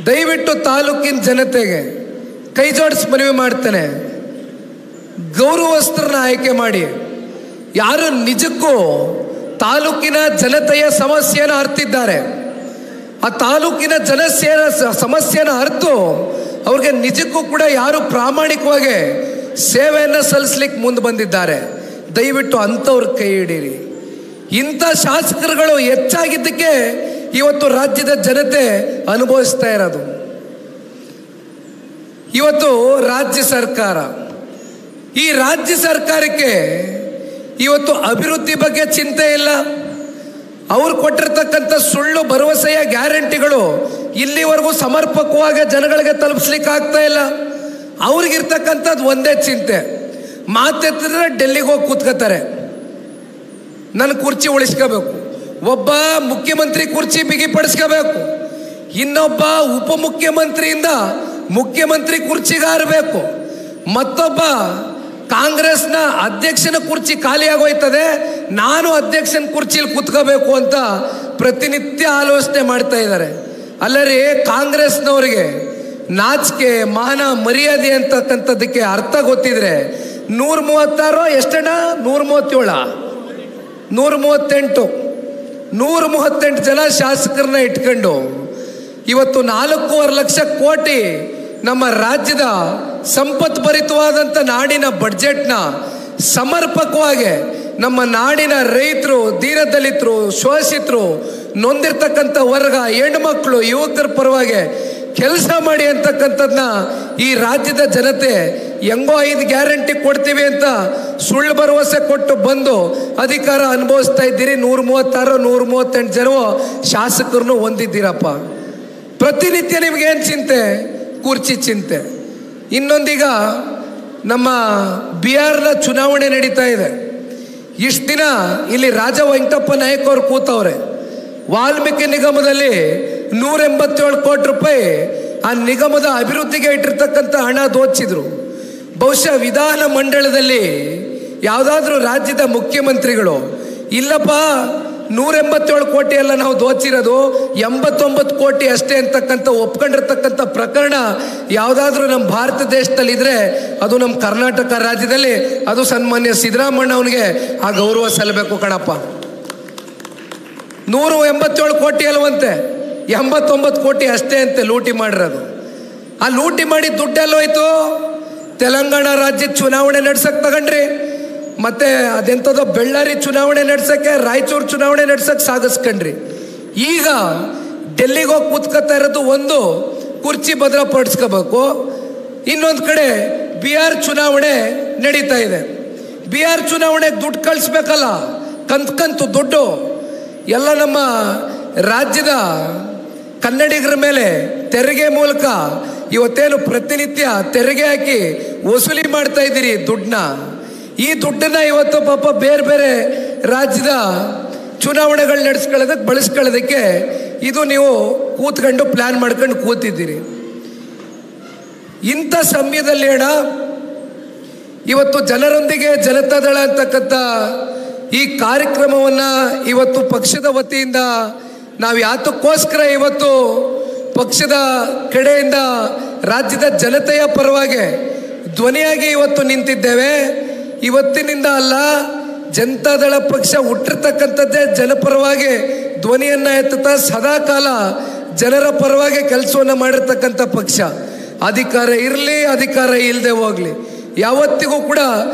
A: ದಯವಿಟ್ಟು ತಾಲೂಕಿನ ಜನತೆಗೆ ಕೈ ಜೋಡಿಸಿ ಮನವಿ ಮಾಡ್ತೇನೆ, ಗೌರವಸ್ಥರನ್ನ ಆಯ್ಕೆ ಮಾಡಿ. ಯಾರು ನಿಜಕ್ಕೂ ತಾಲೂಕಿನ ಜನತೆಯ ಸಮಸ್ಯೆಯನ್ನು ಅರ್ತಿದ್ದಾರೆ, ಆ ತಾಲೂಕಿನ ಸಮಸ್ಯೆಯನ್ನು ಅರ್ತು ಅವ್ರಿಗೆ ನಿಜಕ್ಕೂ ಕೂಡ ಯಾರು ಪ್ರಾಮಾಣಿಕವಾಗಿ ಸೇವೆಯನ್ನು ಸಲ್ಲಿಸ್ಲಿಕ್ಕೆ ಮುಂದೆ ಬಂದಿದ್ದಾರೆ, ದಯವಿಟ್ಟು ಅಂಥವ್ರ ಕೈ ಹಿಡೀರಿ. ಇಂಥ ಶಾಸಕರುಗಳು ಹೆಚ್ಚಾಗಿದ್ದಕ್ಕೆ ಇವತ್ತು ರಾಜ್ಯದ ಜನತೆ ಅನುಭವಿಸ್ತಾ ಇರೋದು. ಇವತ್ತು ರಾಜ್ಯ ಸರ್ಕಾರ, ಈ ರಾಜ್ಯ ಸರ್ಕಾರಕ್ಕೆ ಇವತ್ತು ಅಭಿವೃದ್ಧಿ ಬಗ್ಗೆ ಚಿಂತೆ ಇಲ್ಲ. ಅವ್ರು ಕೊಟ್ಟಿರ್ತಕ್ಕಂಥ ಸುಳ್ಳು ಭರವಸೆಯ ಗ್ಯಾರಂಟಿಗಳು ಇಲ್ಲಿವರೆಗೂ ಸಮರ್ಪಕವಾಗಿ ಜನಗಳಿಗೆ ತಲುಪಿಸ್ಲಿಕ್ಕೆ ಆಗ್ತಾ ಇಲ್ಲ. ಅವ್ರಿಗಿರ್ತಕ್ಕಂಥದ್ದು ಒಂದೇ ಚಿಂತೆ, ಮಾತೆತ್ತಿದ್ರೆ ಡೆಲ್ಲಿಗೆ ಹೋಗಿ ಕೂತ್ಕೋತಾರೆ, ನನ್ನ ಕುರ್ಚಿ ಉಳಿಸ್ಕೋಬೇಕು. ಒಬ್ಬ ಮುಖ್ಯಮಂತ್ರಿ ಕುರ್ಚಿ ಬಿಗಿಪಡಿಸ್ಕೋಬೇಕು, ಇನ್ನೊಬ್ಬ ಉಪಮುಖ್ಯಮಂತ್ರಿಯಿಂದ ಮುಖ್ಯಮಂತ್ರಿ ಕುರ್ಚಿಗಾರಬೇಕು, ಮತ್ತೊಬ್ಬ ಕಾಂಗ್ರೆಸ್ನ ಅಧ್ಯಕ್ಷನ ಕುರ್ಚಿ ಖಾಲಿಯಾಗೋಯ್ತದೆ, ನಾನು ಅಧ್ಯಕ್ಷನ ಕುರ್ಚಿಲಿ ಕೂತ್ಕೋಬೇಕು ಅಂತ ಪ್ರತಿನಿತ್ಯ ಆಲೋಚನೆ ಮಾಡ್ತಾ ಇದ್ದಾರೆ. ಅಲ್ಲರಿ, ಕಾಂಗ್ರೆಸ್ನವರಿಗೆ ನಾಚಿಕೆ ಮಾನ ಮರ್ಯಾದೆ ಅಂತಕ್ಕಂಥದ್ದಕ್ಕೆ ಅರ್ಥ ಗೊತ್ತಿದ್ರೆ 136 ಎಷ್ಟಣ್ಣ? 137 138 ಜನ ಶಾಸಕರನ್ನ ಇಟ್ಕೊಂಡು ಇವತ್ತು 4.5 ಲಕ್ಷ ಕೋಟಿ ನಮ್ಮ ರಾಜ್ಯದ ಸಂಪತ್ಭರಿತವಾದಂಥ ನಾಡಿನ ಬಡ್ಜೆಟ್ನ ಸಮರ್ಪಕವಾಗಿ ನಮ್ಮ ನಾಡಿನ ರೈತರು, ದೀನದಲಿತರು, ಶೋಷಿತರು, ನೊಂದಿರ್ತಕ್ಕಂಥ ವರ್ಗ, ಹೆಣ್ಮಕ್ಳು, ಯುವಕರ ಪರವಾಗಿ ಕೆಲಸ ಮಾಡಿ ಅಂತಕ್ಕಂಥದ್ದನ್ನ ಈ ರಾಜ್ಯದ ಜನತೆ ಹೆಂಗೋ 5 ಗ್ಯಾರಂಟಿ ಕೊಡ್ತೀವಿ ಅಂತ ಸುಳ್ಳು ಭರವಸೆ ಕೊಟ್ಟು ಬಂದು ಅಧಿಕಾರ ಅನುಭವಿಸ್ತಾ ಇದ್ದೀರಿ. 136 138 ಜನ ಶಾಸಕರನ್ನು ಹೊಂದಿದ್ದೀರಪ್ಪ. ಪ್ರತಿನಿತ್ಯ ನಿಮ್ಗೇನು ಚಿಂತೆ? ಕುರ್ಚಿ ಚಿಂತೆ. ಇನ್ನೊಂದೀಗ ನಮ್ಮ ಬಿಹಾರ್ನ ಚುನಾವಣೆ ನಡೀತಾ ಇದೆ. ಇಷ್ಟು ದಿನ ಇಲ್ಲಿ ರಾಜ ವೆಂಕಟಪ್ಪ ನಾಯಕ್ ಅವರು ಕೂತವ್ರೆ. ವಾಲ್ಮೀಕಿ ನಿಗಮದಲ್ಲಿ 187 ಕೋಟಿ ರೂಪಾಯಿ ಆ ನಿಗಮದ ಅಭಿವೃದ್ಧಿಗೆ ಇಟ್ಟಿರ್ತಕ್ಕಂಥ ಹಣ ದೋಚಿದ್ರು. ಬಹುಶಃ ವಿಧಾನ ಮಂಡಲದಲ್ಲಿ ಯಾವುದಾದ್ರೂ ರಾಜ್ಯದ ಮುಖ್ಯಮಂತ್ರಿಗಳು ಇಲ್ಲಪ್ಪ 187 ಕೋಟಿ ಎಲ್ಲ ನಾವು ದೋಚಿರೋದು, 89 ಕೋಟಿ ಅಷ್ಟೇ ಅಂತಕ್ಕಂಥ ಒಪ್ಕೊಂಡಿರ್ತಕ್ಕಂಥ ಪ್ರಕರಣ ಯಾವುದಾದ್ರೂ ನಮ್ಮ ಭಾರತ ದೇಶದಲ್ಲಿ ಇದ್ರೆ ಅದು ನಮ್ಮ ಕರ್ನಾಟಕ ರಾಜ್ಯದಲ್ಲಿ, ಅದು ಸನ್ಮಾನ್ಯ ಸಿದ್ದರಾಮಣ್ಣ ಅವನಿಗೆ ಆ ಗೌರವ ಸಲ್ಲಬೇಕು ಕಣಪ್ಪ. 187 ಕೋಟಿ ಅಲ್ವಂತೆ, 89 ಕೋಟಿ ಅಷ್ಟೇ ಅಂತೆ ಲೂಟಿ ಮಾಡಿರೋದು. ಆ ಲೂಟಿ ಮಾಡಿ ದುಡ್ಡೆಲ್ಲೋಯ್ತು? ತೆಲಂಗಾಣ ರಾಜ್ಯದ ಚುನಾವಣೆ ನಡ್ಸಕ್ಕೆ ತಗೊಂಡ್ರಿ, ಮತ್ತೆ ಅದೆಂಥದೋ ಬೆಳ್ಳಾರಿ ಚುನಾವಣೆ ನಡ್ಸಕ್ಕೆ, ರಾಯಚೂರು ಚುನಾವಣೆ ನಡ್ಸಕ್ಕೆ ಸಾಗಿಸ್ಕೊಂಡ್ರಿ. ಈಗ ಡೆಲ್ಲಿಗೆ ಹೋಗಿ ಕೂತ್ಕೊತಾ ಇರೋದು, ಒಂದು ಕುರ್ಚಿ ಭದ್ರಪಡಿಸ್ಕೋಬೇಕು, ಇನ್ನೊಂದು ಕಡೆ ಬಿಹಾರ್ ಚುನಾವಣೆ ನಡೀತಾ ಇದೆ. ಬಿಹಾರ್ ಚುನಾವಣೆಗೆ ದುಡ್ಡು ಕಳಿಸ್ಬೇಕಲ್ಲ, ಕಂತು ದುಡ್ಡು ಎಲ್ಲ ನಮ್ಮ ರಾಜ್ಯದ ಕನ್ನಡಿಗರ ಮೇಲೆ ತೆರಿಗೆ ಮೂಲಕ ಇವತ್ತೇನು ಪ್ರತಿನಿತ್ಯ ತೆರಿಗೆ ಹಾಕಿ ವಸೂಲಿ ಮಾಡ್ತಾ ಇದ್ದೀರಿ ದುಡ್ಡನ್ನ. ಈ ದುಡ್ಡನ್ನ ಇವತ್ತು ಪಾಪ ಬೇರೆ ಬೇರೆ ರಾಜ್ಯದ ಚುನಾವಣೆಗಳು ನಡೆಸ್ಕೊಳ್ಳೋದಕ್ಕೆ ಬಳಸ್ಕೊಳ್ಳೋದಕ್ಕೆ ಇದು ನೀವು ಕೂತ್ಕೊಂಡು ಪ್ಲ್ಯಾನ್ ಮಾಡ್ಕೊಂಡು ಕೂತಿದ್ದೀರಿ. ಇಂಥ ಸಮಯದಲ್ಲಿ ಇವತ್ತು ಜನರೊಂದಿಗೆ ಜನತಾದಳ ಅಂತಕ್ಕಂಥ ಈ ಕಾರ್ಯಕ್ರಮವನ್ನು ಇವತ್ತು ಪಕ್ಷದ ವತಿಯಿಂದ ನಾವು ಯಾತಕ್ಕೋಸ್ಕರ ಇವತ್ತು ಪಕ್ಷದ ಕಡೆಯಿಂದ ರಾಜ್ಯದ ಜನತೆಯ ಪರವಾಗಿ ಧ್ವನಿಯಾಗಿ ಇವತ್ತು ನಿಂತಿದ್ದೇವೆ. ಇವತ್ತಿನಿಂದ ಅಲ್ಲ, ಜನತಾದಳ ಪಕ್ಷ ಹುಟ್ಟಿರ್ತಕ್ಕಂಥದ್ದೇ ಜನಪರವಾಗಿ ಧ್ವನಿಯನ್ನು ಎತ್ತುತ್ತಾ ಸದಾಕಾಲ ಜನರ ಪರವಾಗಿ ಕೆಲಸವನ್ನು ಮಾಡಿರ್ತಕ್ಕಂಥ ಪಕ್ಷ. ಅಧಿಕಾರ ಇರಲಿ, ಅಧಿಕಾರ ಇಲ್ಲದೆ ಹೋಗಲಿ, ಯಾವತ್ತಿಗೂ ಕೂಡ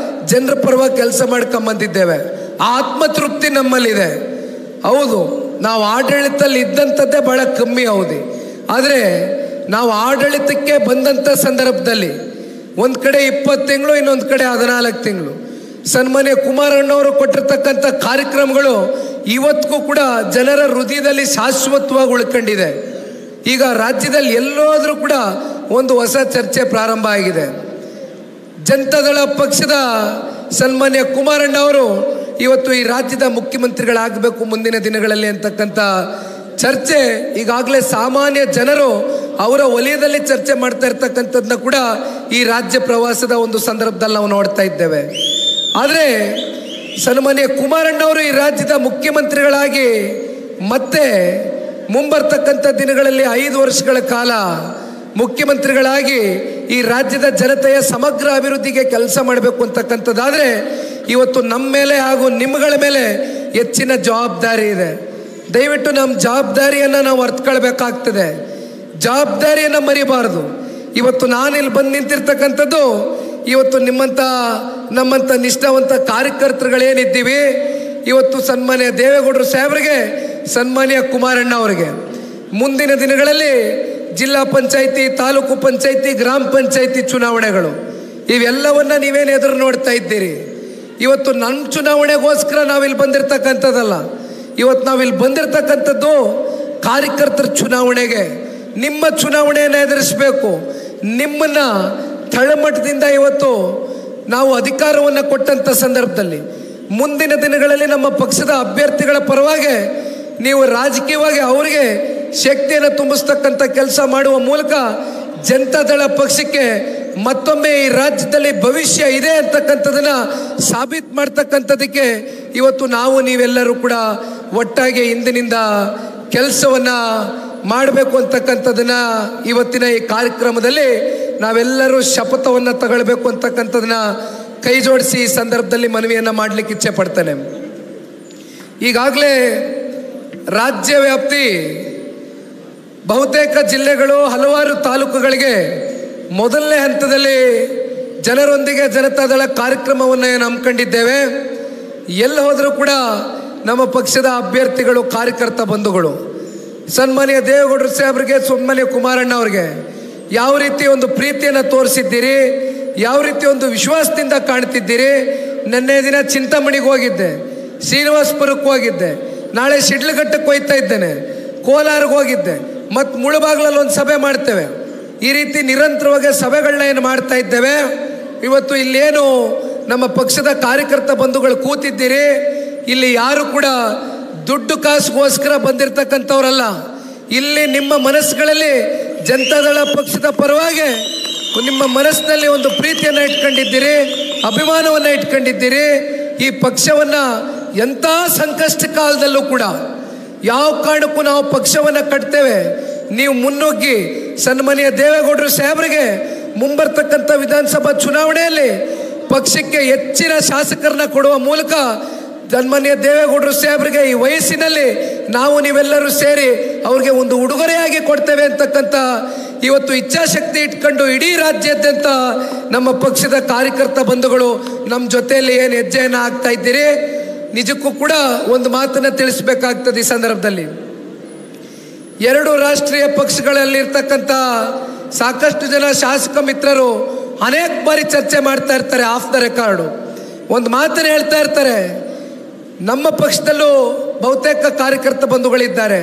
A: ಜನರ ಪರವಾಗಿ ಕೆಲಸ ಮಾಡ್ಕೊಂಬಂದಿದ್ದೇವೆ. ಆ ಆತ್ಮತೃಪ್ತಿ ನಮ್ಮಲ್ಲಿದೆ. ಹೌದು, ನಾವು ಆಡಳಿತದಲ್ಲಿ ಇದ್ದಂಥದ್ದೇ ಭಾಳ ಕಮ್ಮಿ ಹೌದು. ಆದರೆ ನಾವು ಆಡಳಿತಕ್ಕೆ ಬಂದಂಥ ಸಂದರ್ಭದಲ್ಲಿ ಒಂದು ಕಡೆ 20 ತಿಂಗಳು, ಇನ್ನೊಂದು ಕಡೆ 14 ತಿಂಗಳು ಸನ್ಮಾನ್ಯ ಕುಮಾರಣ್ಣವರು ಕೊಟ್ಟಿರ್ತಕ್ಕಂಥ ಕಾರ್ಯಕ್ರಮಗಳು ಇವತ್ತಿಗೂ ಕೂಡ ಜನರ ಹೃದಯದಲ್ಲಿ ಶಾಶ್ವತವಾಗಿ ಉಳ್ಕೊಂಡಿದೆ. ಈಗ ರಾಜ್ಯದಲ್ಲಿ ಎಲ್ಲೋದ್ರೂ ಕೂಡ ಒಂದು ಹೊಸ ಚರ್ಚೆ ಪ್ರಾರಂಭ ಆಗಿದೆ. ಜನತಾದಳ ಪಕ್ಷದ ಸನ್ಮಾನ್ಯ ಕುಮಾರಣ್ಣವರು ಇವತ್ತು ಈ ರಾಜ್ಯದ ಮುಖ್ಯಮಂತ್ರಿಗಳಾಗಬೇಕು ಮುಂದಿನ ದಿನಗಳಲ್ಲಿ ಅಂತಕ್ಕಂಥ ಚರ್ಚೆ ಈಗಾಗಲೇ ಸಾಮಾನ್ಯ ಜನರು ಅವರ ವಲಯದಲ್ಲಿ ಚರ್ಚೆ ಮಾಡ್ತಾ ಇರ್ತಕ್ಕಂಥದ್ದನ್ನ ಕೂಡ ಈ ರಾಜ್ಯ ಪ್ರವಾಸದ ಒಂದು ಸಂದರ್ಭದಲ್ಲಿ ನಾವು ನೋಡ್ತಾ ಇದ್ದೇವೆ. ಆದರೆ ಸನ್ಮಾನ್ಯ ಕುಮಾರಣ್ಣವರು ಈ ರಾಜ್ಯದ ಮುಖ್ಯಮಂತ್ರಿಗಳಾಗಿ ಮತ್ತೆ ಮುಂಬರ್ತಕ್ಕಂಥ ದಿನಗಳಲ್ಲಿ 5 ವರ್ಷಗಳ ಕಾಲ ಮುಖ್ಯಮಂತ್ರಿಗಳಾಗಿ ಈ ರಾಜ್ಯದ ಜನತೆಯ ಸಮಗ್ರ ಅಭಿವೃದ್ಧಿಗೆ ಕೆಲಸ ಮಾಡಬೇಕು ಅಂತಕ್ಕಂಥದ್ದಾದರೆ ಇವತ್ತು ನಮ್ಮ ಮೇಲೆ ಹಾಗೂ ನಿಮ್ಮಗಳ ಮೇಲೆ ಹೆಚ್ಚಿನ ಜವಾಬ್ದಾರಿ ಇದೆ. ದಯವಿಟ್ಟು ನಮ್ಮ ಜವಾಬ್ದಾರಿಯನ್ನು ನಾವು ಅರ್ಥಕೊಳ್ಬೇಕಾಗ್ತದೆ, ಜವಾಬ್ದಾರಿಯನ್ನು ಮರಿಬಾರ್ದು. ಇವತ್ತು ನಾನಿಲ್ಲಿ ಬಂದು ನಿಂತಿರ್ತಕ್ಕಂಥದ್ದು ಇವತ್ತು ನಮ್ಮಂಥ ನಿಷ್ಠಾವಂತ ಕಾರ್ಯಕರ್ತರುಗಳೇನಿದ್ದೀವಿ, ಇವತ್ತು ಸನ್ಮಾನ್ಯ ದೇವೇಗೌಡರು ಸಾಹೇಬರಿಗೆ, ಸನ್ಮಾನ್ಯ ಕುಮಾರಣ್ಣ ಅವರಿಗೆ ಮುಂದಿನ ದಿನಗಳಲ್ಲಿ ಜಿಲ್ಲಾ ಪಂಚಾಯಿತಿ, ತಾಲೂಕು ಪಂಚಾಯಿತಿ, ಗ್ರಾಮ ಪಂಚಾಯಿತಿ ಚುನಾವಣೆಗಳು ಇವೆಲ್ಲವನ್ನ ನೀವೇನು ಎದುರು ನೋಡ್ತಾ ಇದ್ದೀರಿ. ಇವತ್ತು ನಮ್ಮ ಚುನಾವಣೆಗೋಸ್ಕರ ನಾವಿಲ್ಲಿ ಬಂದಿರತಕ್ಕಂಥದ್ದಲ್ಲ. ಇವತ್ತು ನಾವಿಲ್ಲಿ ಬಂದಿರತಕ್ಕಂಥದ್ದು ಕಾರ್ಯಕರ್ತರ ಚುನಾವಣೆಗೆ. ನಿಮ್ಮ ಚುನಾವಣೆಯನ್ನು ಎದುರಿಸಬೇಕು. ನಿಮ್ಮನ್ನು ತಳಮಟ್ಟದಿಂದ ಇವತ್ತು ನಾವು ಅಧಿಕಾರವನ್ನು ಕೊಟ್ಟಂಥ ಸಂದರ್ಭದಲ್ಲಿ ಮುಂದಿನ ದಿನಗಳಲ್ಲಿ ನಮ್ಮ ಪಕ್ಷದ ಅಭ್ಯರ್ಥಿಗಳ ಪರವಾಗಿ ನೀವು ರಾಜಕೀಯವಾಗಿ ಅವರಿಗೆ ಶಕ್ತಿಯನ್ನು ತುಂಬಿಸ್ತಕ್ಕಂಥ ಕೆಲಸ ಮಾಡುವ ಮೂಲಕ ಜನತಾದಳ ಪಕ್ಷಕ್ಕೆ ಮತ್ತೊಮ್ಮೆ ಈ ರಾಜ್ಯದಲ್ಲಿ ಭವಿಷ್ಯ ಇದೆ ಅಂತಕ್ಕಂಥದನ್ನ ಸಾಬೀತು ಮಾಡ್ತಕ್ಕಂಥದಕ್ಕೆ ಇವತ್ತು ನಾವು ನೀವೆಲ್ಲರೂ ಕೂಡ ಒಟ್ಟಾಗಿ ಇಂದಿನಿಂದ ಕೆಲಸವನ್ನು ಮಾಡಬೇಕು ಅಂತಕ್ಕಂಥದನ್ನ ಇವತ್ತಿನ ಈ ಕಾರ್ಯಕ್ರಮದಲ್ಲಿ ನಾವೆಲ್ಲರೂ ಶಪಥವನ್ನು ತಗೊಳ್ಬೇಕು ಅಂತಕ್ಕಂಥದನ್ನ ಕೈ ಜೋಡಿಸಿ ಈ ಸಂದರ್ಭದಲ್ಲಿ ಮನವಿಯನ್ನು ಮಾಡಲಿಕ್ಕೆ ಇಚ್ಛೆ ಪಡ್ತೇನೆ. ಈಗಾಗಲೇ ರಾಜ್ಯ ವ್ಯಾಪ್ತಿ ಬಹುತೇಕ ಜಿಲ್ಲೆಗಳು, ಹಲವಾರು ತಾಲೂಕುಗಳಿಗೆ ಮೊದಲನೇ ಹಂತದಲ್ಲಿ ಜನರೊಂದಿಗೆ ಜನತಾದಳ ಕಾರ್ಯಕ್ರಮವನ್ನು ಹಮ್ಮಿಕೊಂಡಿದ್ದೇವೆ. ಎಲ್ಲಿ ಹೋದರೂ ಕೂಡ ನಮ್ಮ ಪಕ್ಷದ ಅಭ್ಯರ್ಥಿಗಳು, ಕಾರ್ಯಕರ್ತ ಬಂಧುಗಳು ಸನ್ಮಾನ್ಯ ದೇವೇಗೌಡರು ಸಾಹೇಬರಿಗೆ, ಸನ್ಮಾನ್ಯ ಕುಮಾರಣ್ಣ ಅವರಿಗೆ ಯಾವ ರೀತಿ ಒಂದು ಪ್ರೀತಿಯನ್ನು ತೋರಿಸಿದ್ದೀರಿ, ಯಾವ ರೀತಿ ಒಂದು ವಿಶ್ವಾಸದಿಂದ ಕಾಣ್ತಿದ್ದೀರಿ. ನೆನ್ನೆ ದಿನ ಚಿಂತಾಮಣಿಗೆ ಹೋಗಿದ್ದೆ, ಶ್ರೀನಿವಾಸಪುರಕ್ಕೆ ಹೋಗಿದ್ದೆ, ನಾಳೆ ಶಿಡ್ಲಘಟ್ಟಕ್ಕೆ ಹೋಗ್ತಾ ಇದ್ದೇನೆ, ಕೋಲಾರಿಗೆ ಹೋಗಿದ್ದೆ, ಮತ್ತು ಮುಳುಬಾಗ್ಲಲ್ಲಿ ಒಂದು ಸಭೆ ಮಾಡ್ತೇವೆ. ಈ ರೀತಿ ನಿರಂತರವಾಗಿ ಸಭೆಗಳನ್ನ ಏನು ಮಾಡ್ತಾ ಇದ್ದೇವೆ. ಇವತ್ತು ಇಲ್ಲೇನು ನಮ್ಮ ಪಕ್ಷದ ಕಾರ್ಯಕರ್ತ ಬಂಧುಗಳು ಕೂತಿದ್ದೀರಿ, ಇಲ್ಲಿ ಯಾರು ಕೂಡ ದುಡ್ಡು ಕಾಸಿಗೋಸ್ಕರ ಬಂದಿರತಕ್ಕಂಥವ್ರಲ್ಲ. ಇಲ್ಲಿ ನಿಮ್ಮ ಮನಸ್ಸುಗಳಲ್ಲಿ ಜನತಾದಳ ಪಕ್ಷದ ಪರವಾಗಿ ನಿಮ್ಮ ಮನಸ್ಸಿನಲ್ಲಿ ಒಂದು ಪ್ರೀತಿಯನ್ನು ಇಟ್ಕೊಂಡಿದ್ದೀರಿ, ಅಭಿಮಾನವನ್ನು ಇಟ್ಕೊಂಡಿದ್ದೀರಿ. ಈ ಪಕ್ಷವನ್ನು ಎಂಥ ಸಂಕಷ್ಟ ಕಾಲದಲ್ಲೂ ಕೂಡ ಯಾವ ಕಾರಣಕ್ಕೂ ನಾವು ಪಕ್ಷವನ್ನು ಕಟ್ತೇವೆ, ನೀವು ಮುನ್ನುಗ್ಗಿ ಸನ್ಮಾನ್ಯ ದೇವೇಗೌಡರು ಸಾಹೇಬರಿಗೆ ಮುಂಬರ್ತಕ್ಕಂಥ ವಿಧಾನಸಭಾ ಚುನಾವಣೆಯಲ್ಲಿ ಪಕ್ಷಕ್ಕೆ ಹೆಚ್ಚಿನ ಶಾಸಕರನ್ನ ಕೊಡುವ ಮೂಲಕ ಸನ್ಮಾನ್ಯ ದೇವೇಗೌಡರು ಸಾಹೇಬರಿಗೆ ಈ ವಯಸ್ಸಿನಲ್ಲಿ ನಾವು ನೀವೆಲ್ಲರೂ ಸೇರಿ ಅವ್ರಿಗೆ ಒಂದು ಉಡುಗೊರೆಯಾಗಿ ಕೊಡ್ತೇವೆ ಅಂತಕ್ಕಂಥ ಇವತ್ತು ಇಚ್ಛಾಶಕ್ತಿ ಇಟ್ಕೊಂಡು ಇಡೀ ರಾಜ್ಯಾದ್ಯಂತ ನಮ್ಮ ಪಕ್ಷದ ಕಾರ್ಯಕರ್ತ ಬಂಧುಗಳು ನಮ್ಮ ಜೊತೆಯಲ್ಲಿ ಏನು ಹೆಜ್ಜೆಯನ್ನು ಹಾಕ್ತಾ ಇದ್ದೀರಿ, ನಿಜಕ್ಕೂ ಕೂಡ ಒಂದು ಮಾತನ್ನು ತಿಳಿಸ್ಬೇಕಾಗ್ತದೆ. ಈ ಸಂದರ್ಭದಲ್ಲಿ ಎರಡು ರಾಷ್ಟ್ರೀಯ ಪಕ್ಷಗಳಲ್ಲಿರ್ತಕ್ಕಂಥ ಸಾಕಷ್ಟು ಜನ ಶಾಸಕ ಮಿತ್ರರು ಅನೇಕ ಬಾರಿ ಚರ್ಚೆ ಮಾಡ್ತಾ ಇರ್ತಾರೆ. ಆಫ್ ದ ರೆಕಾರ್ಡು ಒಂದು ಮಾತನ್ನು ಹೇಳ್ತಾ ಇರ್ತಾರೆ, ನಮ್ಮ ಪಕ್ಷದಲ್ಲೂ ಬಹುತೇಕ ಕಾರ್ಯಕರ್ತ ಬಂಧುಗಳಿದ್ದಾರೆ,